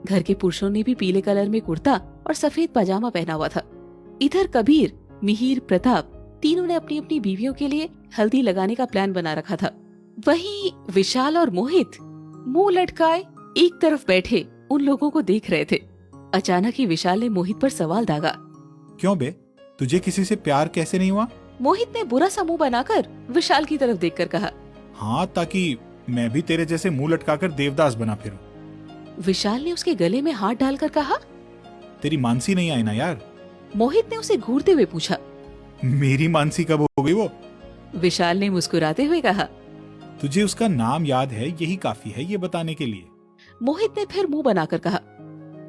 Speaker 1: घर के पुरुषों ने भी पीले कलर में कुर्ता और सफेद पजामा पहना हुआ था। इधर कबीर, मिहिर, प्रताप तीनों ने अपनी अपनी बीवियों के लिए हल्दी लगाने का प्लान बना रखा था। वहीं विशाल और मोहित मुंह लटकाए एक तरफ बैठे उन लोगों को देख रहे थे। अचानक ही विशाल ने मोहित पर सवाल दागा।
Speaker 2: क्यों बे, तुझे किसी से प्यार कैसे नहीं हुआ?
Speaker 1: मोहित ने बुरा सा मुंह बनाकर विशाल की तरफ देखकर कहा।
Speaker 2: हाँ, ताकि मैं भी तेरे जैसे मुंह लटकाकर देवदास बना फिरूं।
Speaker 1: विशाल ने उसके गले में हाथ डालकर कहा।
Speaker 2: तेरी मानसी नहीं आई ना यार?
Speaker 1: मोहित ने उसे घूरते हुए पूछा।
Speaker 2: मेरी मानसी कब हो गई वो?
Speaker 1: विशाल ने मुस्कुराते हुए कहा।
Speaker 2: तुझे उसका नाम याद है, यही काफी है ये बताने के लिए।
Speaker 1: मोहित ने फिर मुंह बनाकर कहा।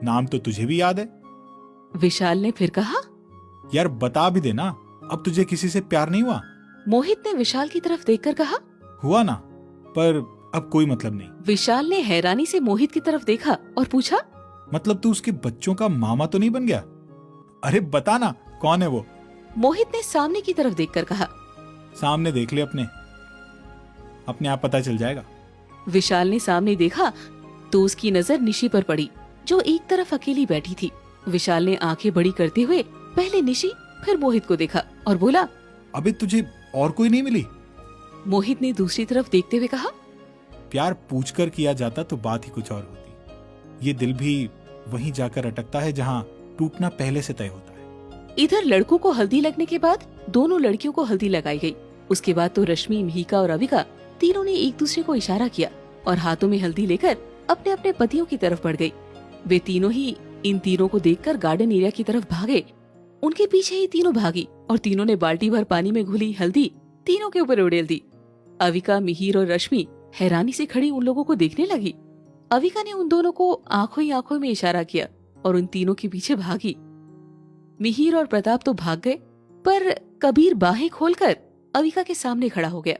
Speaker 2: नाम तो तुझे भी याद है।
Speaker 1: विशाल ने फिर कहा।
Speaker 2: यार बता भी देना, अब तुझे किसी से प्यार नहीं हुआ?
Speaker 1: मोहित ने विशाल की तरफ देखकर कहा।
Speaker 2: हुआ ना, पर अब कोई मतलब नहीं।
Speaker 1: विशाल ने हैरानी से मोहित की तरफ देखा और पूछा।
Speaker 2: मतलब तू उसके बच्चों का मामा तो नहीं बन गया? अरे बता ना, कौन है वो?
Speaker 1: मोहित ने सामने की तरफ देखकर कहा।
Speaker 2: सामने देख ले, अपने आप पता चल जाएगा।
Speaker 1: विशाल ने सामने देखा तो उसकी नजर निशी पर पड़ी, जो एक तरफ अकेली बैठी थी। विशाल ने आंखें बड़ी करते हुए पहले निशी फिर मोहित को देखा और बोला।
Speaker 2: अबे तुझे और कोई नहीं मिली?
Speaker 1: मोहित ने दूसरी तरफ देखते हुए कहा।
Speaker 2: प्यार पूछकर किया जाता तो बात ही कुछ और होती। ये दिल भी वहीं जाकर अटकता है जहाँ टूटना पहले से तय होता है।
Speaker 1: इधर लड़कों को हल्दी लगने के बाद दोनों लड़कियों को हल्दी लगाई गई। उसके बाद तो रश्मि, मिहिका और अविका तीनों ने एक दूसरे को इशारा किया और हाथों में हल्दी लेकर अपने अपने पतियों की तरफ बढ़ गई। वे तीनों ही इन तीनों को देखकर गार्डन एरिया की तरफ भागे। उनके पीछे ही तीनों भागी और तीनों ने बाल्टी भर पानी में घुली हल्दी तीनों के ऊपर उड़ेल दी। अविका, मिहिर और रश्मि हैरानी से खड़ी उन लोगों को देखने लगी। अविका ने उन दोनों को आंखों ही आंखों में इशारा किया और उन तीनों के पीछे भागी। मिहिर और प्रताप तो भाग गए, पर कबीर बाहें खोलकर अविका के सामने खड़ा हो गया।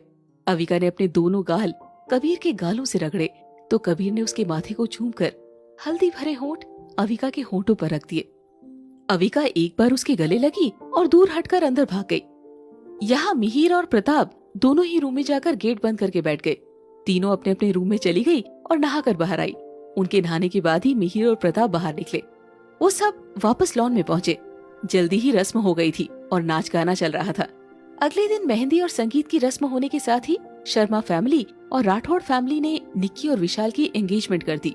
Speaker 1: अविका ने अपने दोनों गाल कबीर के गालों से रगड़े तो कबीर ने उसके माथे को चूमकर हल्दी भरे होंठ अविका के होंठों पर रख दिए। अविका एक बार उसके गले लगी और दूर हटकर अंदर भाग गई। यहाँ मिहिर और प्रताप दोनों ही रूम में जाकर गेट बंद करके बैठ गए। तीनों अपने अपने रूम में चली गई और नहाकर बाहर आई। उनके नहाने के बाद ही मिहिर और प्रताप बाहर निकले। वो सब वापस लॉन में पहुंचे। जल्दी ही रस्म हो गई थी और नाच गाना चल रहा था। अगले दिन मेहंदी और संगीत की रस्म होने के साथ ही शर्मा फैमिली और राठौड़ फैमिली ने निक्की और विशाल की एंगेजमेंट कर दी।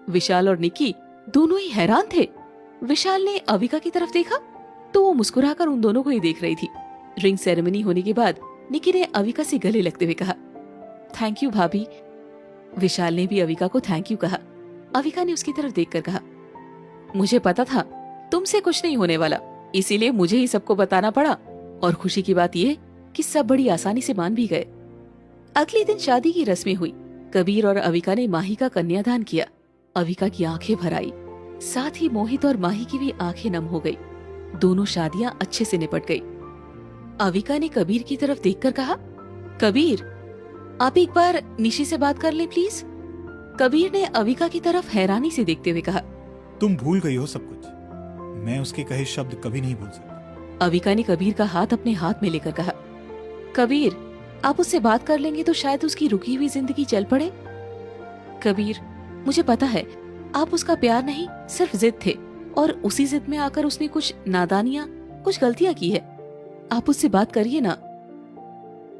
Speaker 1: विशाल और निक्की दोनों ही हैरान थे। विशाल ने अविका की तरफ देखा तो वो मुस्कुराकर उन दोनों को ही देख रही थी। रिंग सेरेमनी होने के बाद निक्की ने अविका से गले लगते हुए कहा, थैंक यू भाभी। विशाल ने भी अविका को थैंक यू कहा। अविका ने उसकी तरफ देखकर कहा, मुझे पता था तुमसे कुछ नहीं होने वाला, इसीलिए मुझे ही सबको बताना पड़ा। और खुशी की बात यह कि सब बड़ी आसानी से मान भी गए। अगले दिन शादी की रस्में हुई। कबीर और अविका ने माही का कन्यादान किया। अविका की आंखें भर आई, साथ ही मोहित और माही की भी आंखें नम हो गई। दोनों शादियां अच्छे से निपट गई। अविका ने कबीर की तरफ देखकर कहा, कबीर आप एक बार निशी से बात कर ले प्लीज। कबीर ने अविका की तरफ हैरानी से देखते हुए कहा,
Speaker 2: तुम भूल गई हो सब कुछ। मैं उसके कहे शब्द कभी नहीं भूल सकता।
Speaker 1: अविका ने कबीर का हाथ अपने हाथ में लेकर कहा, कबीर आप उससे बात कर लेंगे तो शायद उसकी रुकी हुई जिंदगी चल पड़े। कबीर मुझे पता है आप उसका प्यार नहीं सिर्फ जिद थे और उसी जिद में आकर उसने कुछ नादानियां, कुछ गलतियां की है। आप उससे बात करिए ना।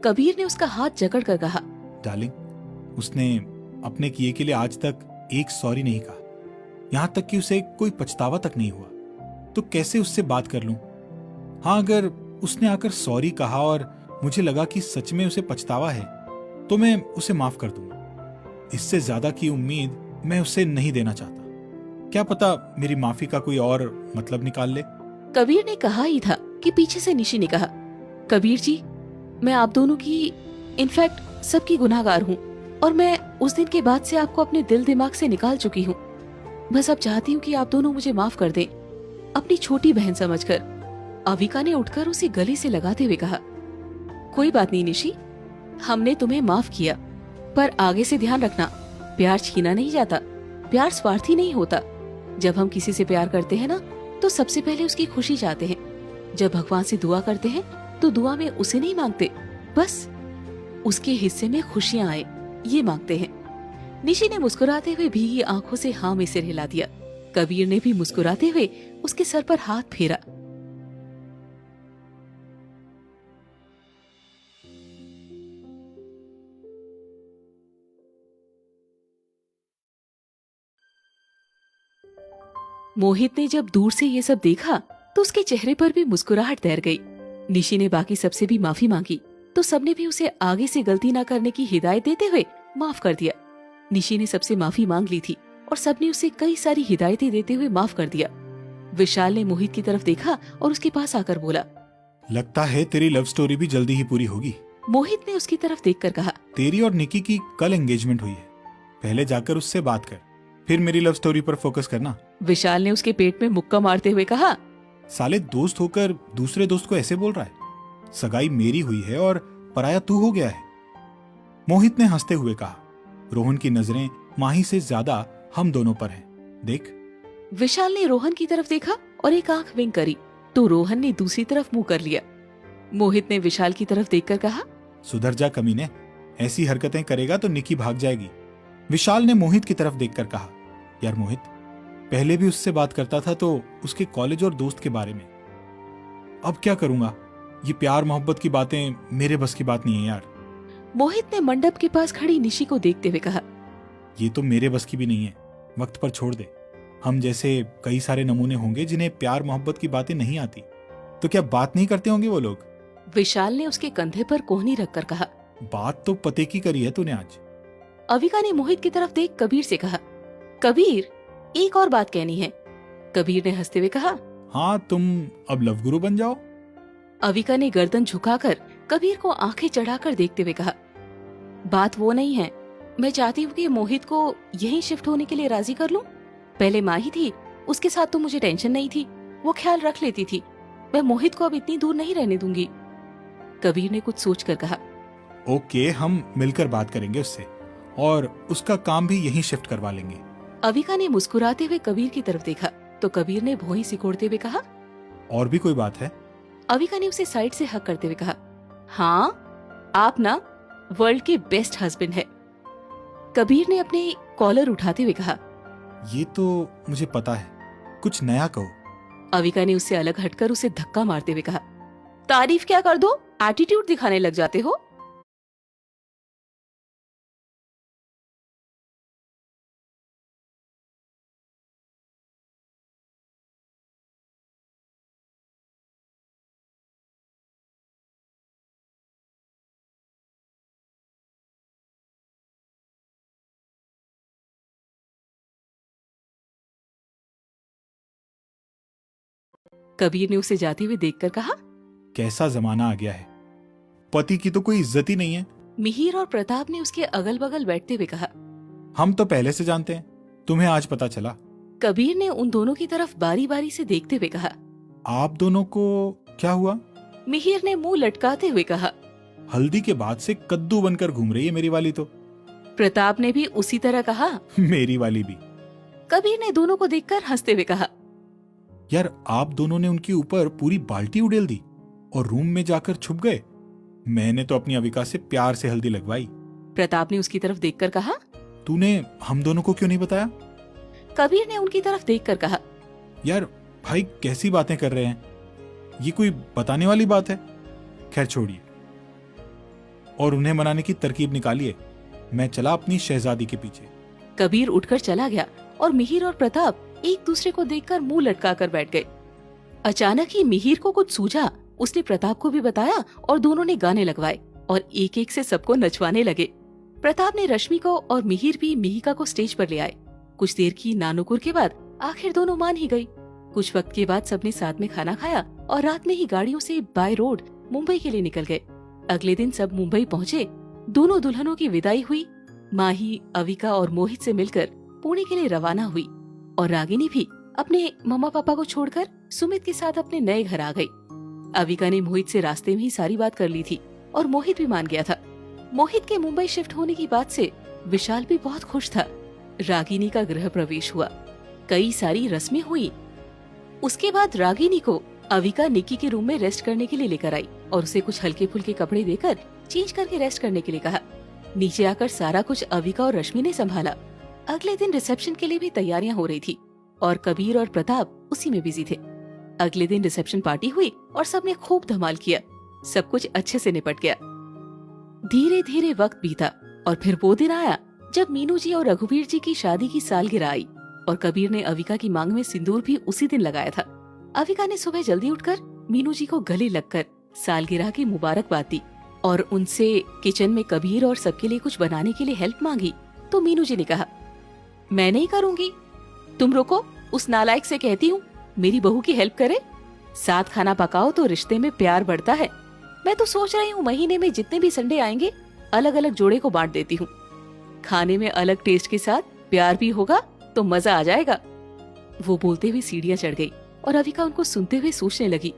Speaker 1: कबीर ने उसका हाथ जकड़ कर कहा,
Speaker 2: डार्लिंग, उसने अपने किए के लिए आज तक एक सॉरी नहीं कहा। यहाँ तक कि उसे कोई पछतावा तक नहीं हुआ, तो कैसे उससे बात कर लूं? हाँ, अगर उसने आकर सॉरी कहा और मुझे लगा कि सच में उसे पछतावा है तो मैं उसे माफ कर दूंगा। इससे ज्यादा की उम्मीद मैं उसे नहीं देना चाहता। क्या पता मेरी माफी का कोई और मतलब निकाल ले।
Speaker 1: कबीर ने कहा ही था कि पीछे से निशी ने कहा, कबीर जी मैं आप दोनों की, इनफैक्ट सबकी गुनाहगार हूँ और मैं उस दिन के बाद से आपको अपने दिल दिमाग से निकाल चुकी हूँ। बस अब चाहती हूँ कि आप दोनों मुझे माफ कर दें। अपनी छोटी बहन समझकर। अविका ने उठकर उसे गले से लगाते हुए कहा, कोई बात नहीं निशी, हमने तुम्हें माफ किया, पर आगे से ध्यान रखना, प्यार छीना नहीं जाता, प्यार स्वार्थी नहीं होता। जब हम किसी से प्यार करते हैं ना, तो सबसे पहले उसकी खुशी चाहते हैं। जब भगवान से दुआ करते हैं तो दुआ में उसे नहीं मांगते, बस उसके हिस्से में खुशियां आए, ये मांगते हैं। निशी ने मुस्कुराते हुए भीगी आंखों से हाँ में सिर हिला दिया। कबीर ने भी मुस्कुराते हुए उसके सर पर हाथ फेरा। मोहित ने जब दूर से ये सब देखा तो उसके चेहरे पर भी मुस्कुराहट तैर गई। निशी ने बाकी सबसे भी माफी मांगी तो सबने भी उसे आगे से गलती न करने की हिदायत देते हुए माफ कर दिया। निशी ने सबसे माफी मांग ली थी और सबने उसे कई सारी हिदायतें देते हुए माफ कर दिया। विशाल ने मोहित की तरफ देखा और उसके पास आकर बोला,
Speaker 2: लगता है तेरी लव स्टोरी भी जल्दी ही पूरी होगी।
Speaker 1: मोहित ने उसकी तरफ देखकर कहा,
Speaker 2: तेरी और निकी की कल एंगेजमेंट हुई है, पहले जाकर उससे बात कर, फिर मेरी लव स्टोरी पर फोकस करना।
Speaker 1: विशाल ने उसके पेट में मुक्का मारते हुए कहा,
Speaker 2: साले दोस्त होकर दूसरे दोस्त को ऐसे बोल रहा है? सगाई मेरी हुई है और पराया तू हो गया है। मोहित ने हंसते हुए कहा, रोहन की नजरें माही से ज्यादा हम दोनों पर हैं, देख।
Speaker 1: विशाल ने रोहन की तरफ देखा और एक आंख विंक करी तो रोहन ने दूसरी तरफ मुंह कर लिया। मोहित ने विशाल की तरफ देखकर कहा,
Speaker 2: सुधर जा कमीने, ऐसी हरकतें करेगा तो निकी भाग जाएगी। विशाल ने मोहित की तरफ देखकर कहा, यार मोहित, पहले भी उससे बात करता था तो उसके कॉलेज और दोस्त के बारे में, अब क्या करूंगा? ये प्यार मोहब्बत की बातें मेरे बस की बात नहीं है यार।
Speaker 1: मोहित ने मंडप के पास खड़ी निशी को देखते हुए कहा,
Speaker 2: ये तो मेरे बस की भी नहीं है, वक्त पर छोड़ दे। हम जैसे कई सारे नमूने होंगे जिन्हें प्यार मोहब्बत की बातें नहीं आती, तो क्या बात नहीं करते होंगे वो लोग?
Speaker 1: विशाल ने उसके कंधे पर कोहनी रखकर कहा,
Speaker 2: बात तो पते की करी है तूने आज।
Speaker 1: अविका ने मोहित की तरफ देख कबीर से कहा, कबीर, एक और बात कहनी है। कबीर ने हंसते हुए कहा,
Speaker 2: हाँ, तुम अब लव गुरु बन जाओ।
Speaker 1: अविका ने गर्दन झुकाकर कबीर को आंखें चढ़ाकर देखते हुए कहा, बात वो नहीं है, मैं चाहती हूँ कि मोहित को यहीं शिफ्ट होने के लिए राजी कर लूं। पहले माही थी, उसके साथ तो मुझे टेंशन नहीं थी, वो ख्याल रख लेती थी। मैं मोहित को अब इतनी दूर नहीं रहने दूंगी। कबीर ने कुछ सोचकर कहा,
Speaker 2: ओके, हम मिलकर बात करेंगे उससे और उसका काम भी यहीं शिफ्ट करवा लेंगे।
Speaker 1: अविका ने मुस्कुराते हुए कबीर की तरफ देखा तो कबीर ने भौं सिकोड़ते हुए कहा,
Speaker 2: और भी कोई बात है?
Speaker 1: अविका ने उसे साइड से हक करते हुए कहा, हाँ, आप ना वर्ल्ड के बेस्ट हस्बैंड है। कबीर ने अपने कॉलर उठाते हुए कहा,
Speaker 2: ये तो मुझे पता है, कुछ नया कहो।
Speaker 1: अविका ने उससे अलग हटकर उसे धक्का मारते हुए कहा, तारीफ क्या कर दो, एटीट्यूड दिखाने लग जाते हो। कबीर ने उसे जाते हुए देखकर कहा,
Speaker 2: कैसा जमाना आ गया है, पति की तो कोई इज्जत ही नहीं है।
Speaker 1: मिहिर और प्रताप ने उसके अगल बगल बैठते हुए कहा,
Speaker 2: हम तो पहले से जानते हैं, तुम्हें आज पता चला।
Speaker 1: कबीर ने उन दोनों की तरफ बारी बारी से देखते हुए कहा,
Speaker 2: आप दोनों को क्या हुआ?
Speaker 1: मिहिर ने मुंह लटकाते हुए कहा,
Speaker 2: हल्दी के बाद से कद्दू बनकर घूम रही है मेरी वाली तो।
Speaker 1: प्रताप ने भी उसी तरह कहा।
Speaker 2: मेरी वाली भी।
Speaker 1: कबीर ने दोनों को देखकर हंसते हुए कहा,
Speaker 2: यार, आप दोनों ने उनके ऊपर पूरी बाल्टी उड़ेल दी और रूम में जाकर छुप गए। मैंने तो अपनी अविका से प्यार से हल्दी लगवाई।
Speaker 1: प्रताप ने उसकी तरफ देखकर कहा,
Speaker 2: तूने हम दोनों को क्यों नहीं बताया?
Speaker 1: कबीर ने उनकी तरफ देखकर कहा,
Speaker 2: यार भाई, कैसी बातें कर रहे हैं, ये कोई बताने वाली बात है? खैर छोड़िए और उन्हें मनाने की तरकीब निकालिए। मैं चला अपनी शहजादी के पीछे।
Speaker 1: कबीर उठकर चला गया और मिहिर और प्रताप एक दूसरे को देखकर मुंह लटकाकर बैठ गए। अचानक ही मिहिर को कुछ सूझा। उसने प्रताप को भी बताया और दोनों ने गाने लगवाए और एक एक से सबको नचवाने लगे। प्रताप ने रश्मि को और मिहिर भी मिहिका को स्टेज पर ले आए। कुछ देर की नानुकुर के बाद आखिर दोनों मान ही गई। कुछ वक्त के बाद सबने साथ में खाना खाया और रात में ही गाड़ियों से बाय रोड मुंबई के लिए निकल गए। अगले दिन सब मुंबई पहुँचे। दोनों दुल्हनों की विदाई हुई। माही, अविका और मोहित से मिलकर पुणे के लिए रवाना हुई और रागिनी भी अपने मम्मा पापा को छोड़कर सुमित के साथ अपने नए घर आ गई। अविका ने मोहित से रास्ते में ही सारी बात कर ली थी और मोहित भी मान गया था। मोहित के मुंबई शिफ्ट होने की बात से विशाल भी बहुत खुश था। रागिनी का गृह प्रवेश हुआ, कई सारी रस्में हुई। उसके बाद रागिनी को अविका निक्की के रूम में रेस्ट करने के लिए लेकर आई और उसे कुछ हल्के फुल्के कपड़े देकर चेंज करके रेस्ट करने के लिए कहा। नीचे आकर सारा कुछ अविका और रश्मि ने संभाला। अगले दिन रिसेप्शन के लिए भी तैयारियां हो रही थी और कबीर और प्रताप उसी में बिजी थे। अगले दिन रिसेप्शन पार्टी हुई और सबने खूब धमाल किया। सब कुछ अच्छे से निपट गया। धीरे धीरे वक्त बीता और फिर वो दिन आया जब मीनू जी और रघुवीर जी की शादी की सालगिरह आई और कबीर ने अविका की मांग में सिंदूर भी उसी दिन लगाया था। अविका ने सुबह जल्दी उठकर मीनू जी को गले लगकर सालगिरह की मुबारकबाद दी और उनसे किचन में कबीर और सबके लिए कुछ बनाने के लिए हेल्प मांगी। तो मीनू जी ने कहा, मैं नहीं करूंगी, तुम रुको, उस नालायक से कहती हूँ मेरी बहू की हेल्प करे। साथ खाना पकाओ तो रिश्ते में प्यार बढ़ता है। मैं तो सोच रही हूँ महीने में जितने भी संडे आएंगे अलग अलग जोड़े को बांट देती हूँ। खाने में अलग टेस्ट के साथ प्यार भी होगा तो मजा आ जाएगा। वो बोलते हुए सीढ़ियां चढ़ गई और अविका उनको सुनते हुए सोचने लगी,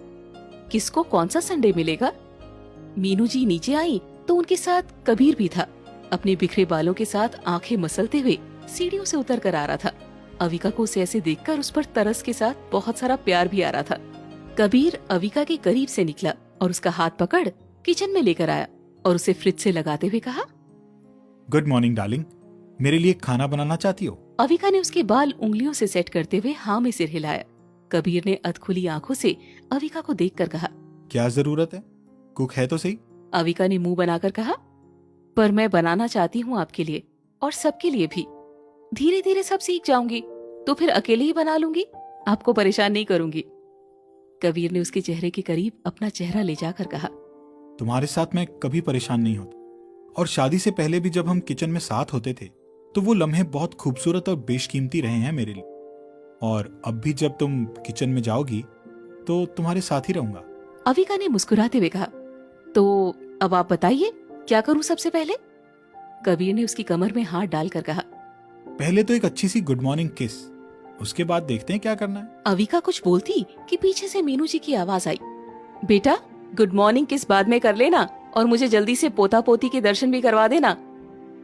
Speaker 1: किसको कौन सा संडे मिलेगा। मीनू जी नीचे आई तो उनके साथ कबीर भी था। अपने बिखरे बालों के साथ आंखें मसलते हुए सीढ़ियों से उतर कर आ रहा था। अविका को उसे ऐसे देखकर उस पर तरस के साथ बहुत सारा प्यार भी आ रहा था। कबीर अविका के करीब से निकला और उसका हाथ पकड़ किचन में लेकर आया और उसे फ्रिज से लगाते हुए कहा,
Speaker 2: गुड मॉर्निंग डार्लिंग, मेरे लिए खाना बनाना चाहती हो?
Speaker 1: अविका ने उसके बाल उंगलियों से सेट करते हुए हाँ में सिर हिलाया। कबीर ने अधखुली आंखों से अविका को देखकर कहा,
Speaker 2: क्या जरूरत है, कुक है तो सही।
Speaker 1: अविका ने मुंह बनाकर कहा, पर मैं बनाना चाहती हूँ आपके लिए और सबके लिए भी। धीरे धीरे सब सीख जाऊंगी तो फिर अकेले ही बना लूंगी, आपको परेशान नहीं करूंगी। कबीर ने उसके चेहरे के करीब अपना चेहरा ले जाकर कहा,
Speaker 2: तुम्हारे साथ मैं कभी परेशान नहीं होता, और शादी से पहले भी जब हम किचन में साथ होते थे तो वो लम्हे बहुत खूबसूरत और बेशकीमती रहे हैं मेरे लिए। और अब भी जब तुम किचन में जाओगी तो तुम्हारे साथ ही रहूंगा।
Speaker 1: अविका ने मुस्कुराते हुए कहा, तो अब आप बताइए क्या करूं सबसे पहले। कबीर ने उसकी कमर में हाथ डालकर कहा,
Speaker 2: पहले तो एक अच्छी सी गुड मॉर्निंग किस, उसके बाद देखते हैं क्या करना है।
Speaker 1: अविका कुछ बोलती कि पीछे से मीनू जी की आवाज आई, बेटा गुड मॉर्निंग किस बाद में कर लेना और मुझे जल्दी से पोता पोती के दर्शन भी करवा देना,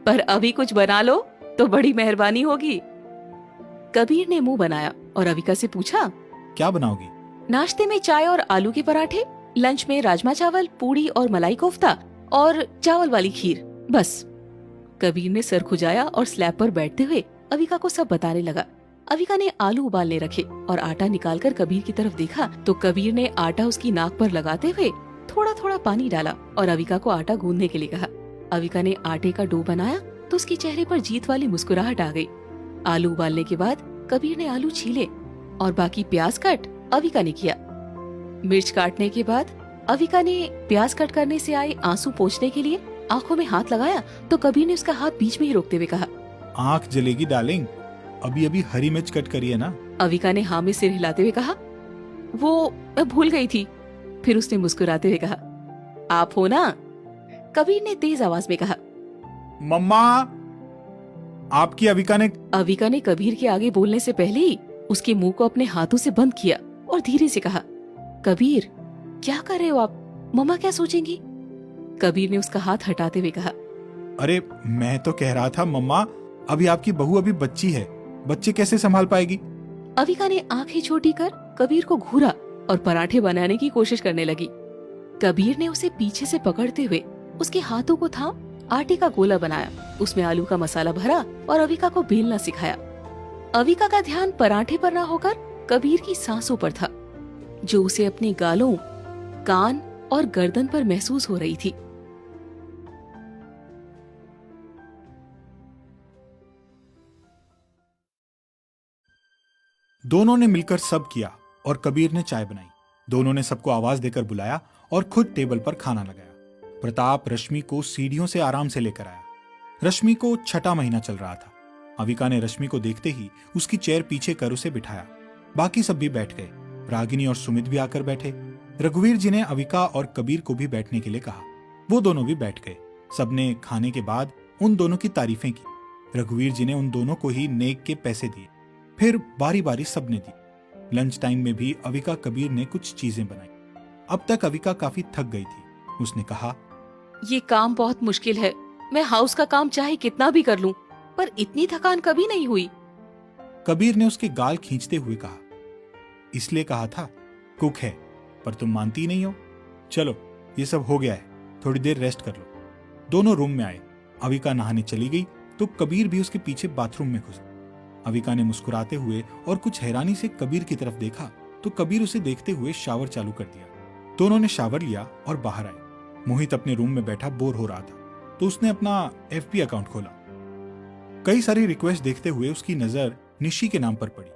Speaker 1: पर अभी कुछ बना लो तो बड़ी मेहरबानी होगी। कबीर ने मुंह बनाया और अविका से पूछा,
Speaker 2: क्या बनाओगी?
Speaker 1: नाश्ते में चाय और आलू के पराठे, लंच में राजमा चावल, पूड़ी और मलाई कोफ्ता और चावल वाली खीर, बस। कबीर ने सर खुजाया और स्लैब पर बैठते हुए अविका को सब बताने लगा। अविका ने आलू उबालने रखे और आटा निकालकर कबीर की तरफ देखा तो कबीर ने आटा उसकी नाक पर लगाते हुए थोड़ा थोड़ा पानी डाला और अविका को आटा गूंदने के लिए कहा। अविका ने आटे का डो बनाया तो उसके चेहरे पर जीत वाली मुस्कुराहट आ गई। आलू उबालने के बाद कबीर ने आलू छीले और बाकी प्याज कट अविका ने किया। मिर्च काटने के बाद अविका ने प्याज कट करने से आए आंसू पोंछने के लिए आंखों में हाथ लगाया तो कबीर ने उसका हाथ बीच में ही रोकते हुए कहा,
Speaker 2: आंख जलेगी डार्लिंग, अभी अभी हरी मिर्च कट करी है ना।
Speaker 1: अविका ने हाँ में सिर हिलाते हुए कहा, वो मैं भूल गई थी। फिर उसने मुस्कुराते हुए कहा, आप हो ना। कबीर ने तेज आवाज में कहा,
Speaker 2: मम्मा, आपकी
Speaker 1: अविका ने कबीर के आगे बोलने से पहले ही उसके मुंह को अपने हाथों से बंद किया और धीरे से कहा, कबीर क्या कर रहे हो आप, मम्मा क्या सोचेंगी। कबीर ने उसका हाथ हटाते हुए कहा,
Speaker 2: अरे मैं तो कह रहा था मम्मा, अभी आपकी बहू अभी बच्ची है, बच्चे कैसे संभाल पाएगी।
Speaker 1: अविका ने आंखें छोटी कर कबीर को घूरा और पराठे बनाने की कोशिश करने लगी। कबीर ने उसे पीछे से पकड़ते हुए उसके हाथों को थाम आटे का गोला बनाया, उसमें आलू का मसाला भरा और अविका को बेलना सिखाया। अविका का ध्यान पराठे पर न होकर कबीर की सांसों पर था, जो उसे अपने गालों, कान और गर्दन पर महसूस हो रही थी।
Speaker 2: दोनों ने मिलकर सब किया और कबीर ने चाय बनाई। दोनों ने सबको आवाज देकर बुलाया और खुद टेबल पर खाना लगाया। प्रताप रश्मि को सीढ़ियों से आराम से लेकर आया। रश्मि को छठा महीना चल रहा था। अविका ने रश्मि को देखते ही उसकी चेयर पीछे कर उसे बिठाया। बाकी सब भी बैठ गए। रागिनी और सुमित भी आकर बैठे। रघुवीर जी ने अविका और कबीर को भी बैठने के लिए कहा। वो दोनों भी बैठ गए। सबने खाने के बाद उन दोनों की तारीफें की। रघुवीर जी ने उन दोनों को ही नेक के पैसे दिए। फिर बारी बारी सबने दी। लंच टाइम में भी अविका कबीर ने कुछ चीजें बनाई। अब तक अविका काफी थक गई थी। उसने कहा,
Speaker 1: ये काम बहुत मुश्किल है। मैं हाउस का काम चाहे कितना भी कर लूं, पर इतनी थकान कभी नहीं हुई।
Speaker 2: कबीर ने उसके गाल खींचते हुए कहा, इसलिए कहा था कुक है, पर तुम मानती ही नहीं हो। चलो ये सब हो गया है, थोड़ी देर रेस्ट कर लो। दोनों रूम में आए। अविका नहाने चली गई तो कबीर भी उसके पीछे बाथरूम में घुसा। अविका ने मुस्कुराते हुए और कुछ हैरानी से कबीर की तरफ देखा तो कबीर उसे देखते हुए शावर चालू कर दिया। दोनों ने शावर लिया और बाहर आए। मोहित अपने रूम में बैठा बोर हो रहा था तो उसने अपना FB अकाउंट खोला। कई सारी रिक्वेस्ट देखते हुए उसकी नजर निशी के नाम पर पड़ी।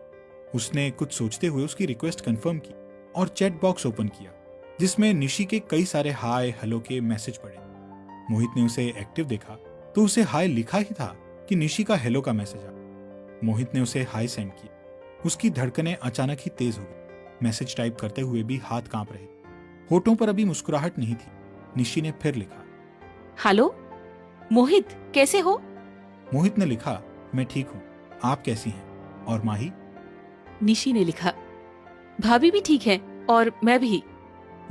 Speaker 2: उसने कुछ सोचते हुए उसकी रिक्वेस्ट कंफर्म की और चैट बॉक्स ओपन किया जिसमें निशी के कई सारे हाय हेलो के मैसेज पड़े। मोहित ने उसे एक्टिव देखा तो उसे हाय लिखा ही था कि निशी का हेलो का मैसेज आ। मोहित ने उसे हाय सेंड किया। उसकी धड़कनें अचानक ही तेज हो गई। मैसेज टाइप करते हुए भी हाथ कांप रहे। होठों पर अभी मुस्कुराहट नहीं थी। निशी ने फिर लिखा,
Speaker 1: हेलो मोहित, कैसे हो?
Speaker 2: मोहित ने लिखा, मैं ठीक हूँ, आप कैसी हैं? और माही?
Speaker 1: निशी ने लिखा, भाभी भी ठीक है और मैं भी।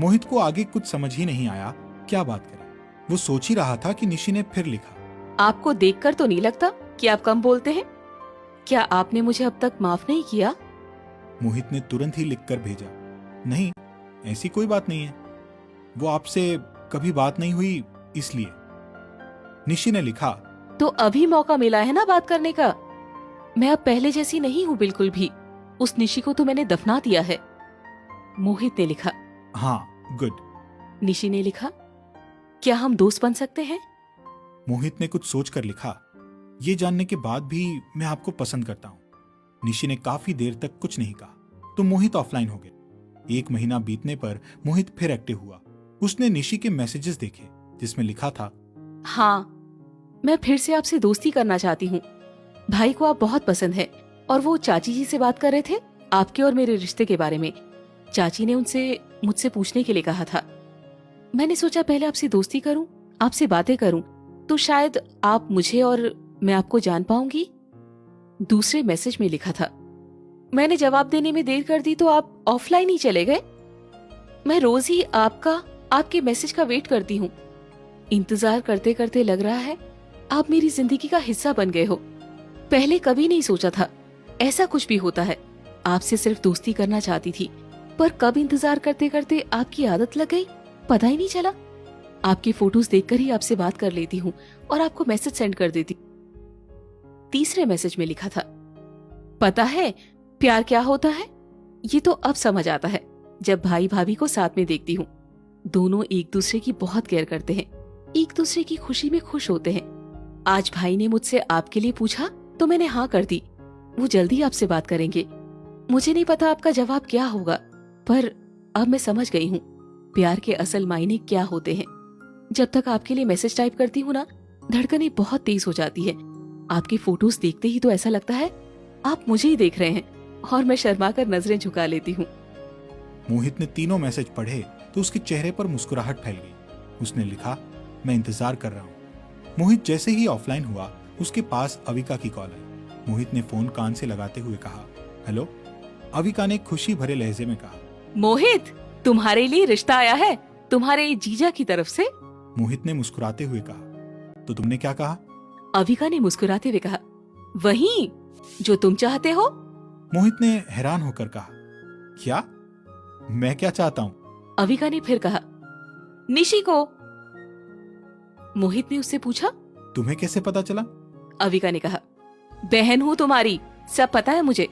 Speaker 2: मोहित को आगे कुछ समझ ही नहीं आया क्या बात करे। वो सोच ही रहा था कि निशी ने फिर लिखा,
Speaker 1: आपको देखकर तो नहीं लगता कि आप कम बोलते हैं। क्या आपने मुझे अब तक माफ नहीं किया?
Speaker 2: मोहित ने तुरंत ही लिखकर भेजा, नहीं ऐसी कोई बात नहीं है, वो आपसे कभी बात नहीं हुई इसलिए। निशी ने लिखा,
Speaker 1: तो अभी मौका मिला है ना बात करने का। मैं अब पहले जैसी नहीं हूँ बिल्कुल भी। उस निशी को तो मैंने दफना दिया है। मोहित ने लिखा,
Speaker 2: हाँ गुड।
Speaker 1: निशी ने लिखा, क्या हम दोस्त बन सकते हैं?
Speaker 2: मोहित ने कुछ सोचकर लिखा, ये जानने के बाद भी मैं आपको पसंद करता हूँ। निशी ने काफी देर तक कुछ नहीं कहा तो मोहित ऑफलाइन हो गया। 1 महीना बीतने पर मोहित फिर एक्टिव हुआ। उसने निशी के मैसेजेस देखे जिसमें लिखा था,
Speaker 1: हाँ, मैं फिर से आपसे दोस्ती करना चाहती हूँ। भाई को आप बहुत पसंद है और वो चाची जी से बात कर रहे थे आपके और मेरे रिश्ते के बारे में। चाची ने उनसे मुझसे पूछने के लिए कहा था। मैंने सोचा पहले आपसे दोस्ती करूं, आपसे बातें करूं, तो शायद आप मुझे और मैं आपको जान पाऊंगी। दूसरे मैसेज में लिखा था, मैंने जवाब देने में देर कर दी तो आप ऑफलाइन ही चले गए। मैं रोज ही आपके मैसेज का वेट करती हूँ। इंतजार करते करते लग रहा है आप मेरी जिंदगी का हिस्सा बन गए हो। पहले कभी नहीं सोचा था ऐसा कुछ भी होता है। आपसे सिर्फ दोस्ती करना चाहती थी, पर कब इंतजार करते करते आपकी आदत लग गई पता ही नहीं चला। आपकी फोटोज देखकर ही आपसे बात कर लेती हूँ और आपको मैसेज सेंड कर देती। तीसरे मैसेज में लिखा था, पता है प्यार क्या होता है? ये तो अब समझ आता है जब भाई भाभी को साथ में देखती हूँ। दोनों एक दूसरे की बहुत केयर करते हैं, एक दूसरे की खुशी में खुश होते हैं। आज भाई ने मुझसे आपके लिए पूछा तो मैंने हाँ कर दी। वो जल्दी आपसे बात करेंगे। मुझे नहीं पता आपका जवाब क्या होगा, पर अब मैं समझ गई हूँ प्यार के असल मायने क्या होते हैं। जब तक आपके लिए मैसेज टाइप करती हूँ ना, धड़कनें बहुत तेज हो जाती है। आपकी फोटोज देखते ही तो ऐसा लगता है आप मुझे ही देख रहे हैं और मैं शर्मा कर नजरें झुका लेती हूँ।
Speaker 2: मोहित ने तीनों मैसेज पढ़े तो उसके चेहरे पर मुस्कुराहट फैल गई। उसने लिखा, मैं इंतजार कर रहा हूँ। मोहित जैसे ही ऑफलाइन हुआ उसके पास अविका की कॉल आई। मोहित ने फोन कान से लगाते हुए कहा, हेलो। अविका ने खुशी भरे लहजे में कहा,
Speaker 1: मोहित, तुम्हारे लिए रिश्ता आया है, तुम्हारे जीजा की तरफ से।
Speaker 2: मोहित ने मुस्कुराते हुए कहा, तो तुमने क्या कहा?
Speaker 1: अविका ने मुस्कुराते हुए कहा, वही जो तुम चाहते हो।
Speaker 2: मोहित ने हैरान होकर कहा, क्या? मैं क्या चाहता हूँ?
Speaker 1: अविका ने फिर कहा, निशी को। मोहित ने उससे पूछा,
Speaker 2: तुम्हें कैसे पता चला?
Speaker 1: अविका ने कहा, बहन हूँ तुम्हारी, सब पता है मुझे।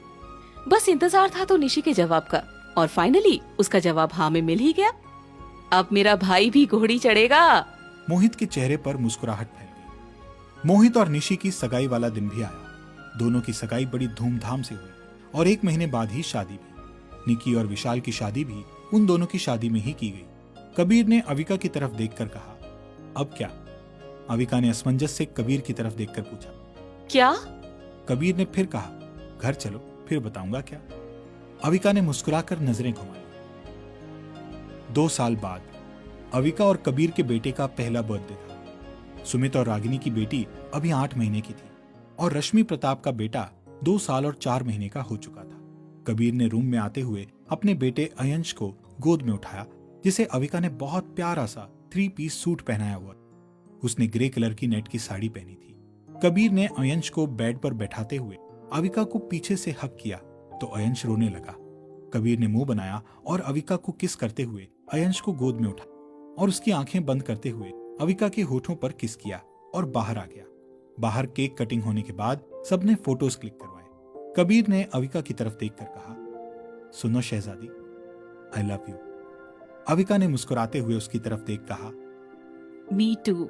Speaker 1: बस इंतजार था तो निशी के जवाब का, और फाइनली उसका जवाब हाँ में मिल ही गया। अब मेरा भाई भी घोड़ी चढ़ेगा।
Speaker 2: मोहित के चेहरे पर मुस्कुराहट फैल गई। मोहित और निशी की सगाई वाला दिन भी आया। दोनों की सगाई बड़ी धूमधाम से हुई और 1 महीने बाद ही शादी भी। निकी और विशाल की शादी भी उन दोनों की शादी में ही की गई। कबीर ने अविका की तरफ देखकर कहा, अब क्या? अविका ने असमंजस से कबीर की तरफ देखकर पूछा,
Speaker 1: क्या?
Speaker 2: कबीर ने फिर कहा, घर चलो फिर बताऊंगा क्या। अविका ने मुस्कुराकर नजरें घुमा ली। 2 साल बाद अविका और कबीर के बेटे का पहला बर्थडे था। सुमित और रागिनी की बेटी अभी 8 महीने की थी और रश्मि प्रताप का बेटा 2 साल और 4 महीने का हो चुका था। कबीर ने रूम में आते हुए अपने बेटे अयंश को गोद में उठाया, जिसे अविका ने बहुत प्यारा सा 3 पीस सूट पहनाया हुआ। उसने ग्रे कलर की नेट की साड़ी पहनी थी। कबीर ने अयंश को बेड पर बैठाते हुए अविका को पीछे से हक किया तो अयंश रोने लगा। कबीर ने मुंह बनाया और अविका को किस करते हुए अयंश को गोद में उठाया और उसकी आंखें बंद करते हुए अविका के होठों पर किस किया और बाहर आ गया। बाहर केक कटिंग होने के बाद सबने फोटोज क्लिक करवाए। कबीर ने अविका की तरफ देखकर कहा, सुनो शहजादी, आई लव यू। अविका ने मुस्कुराते हुए उसकी तरफ देख कहा,
Speaker 1: मी टू।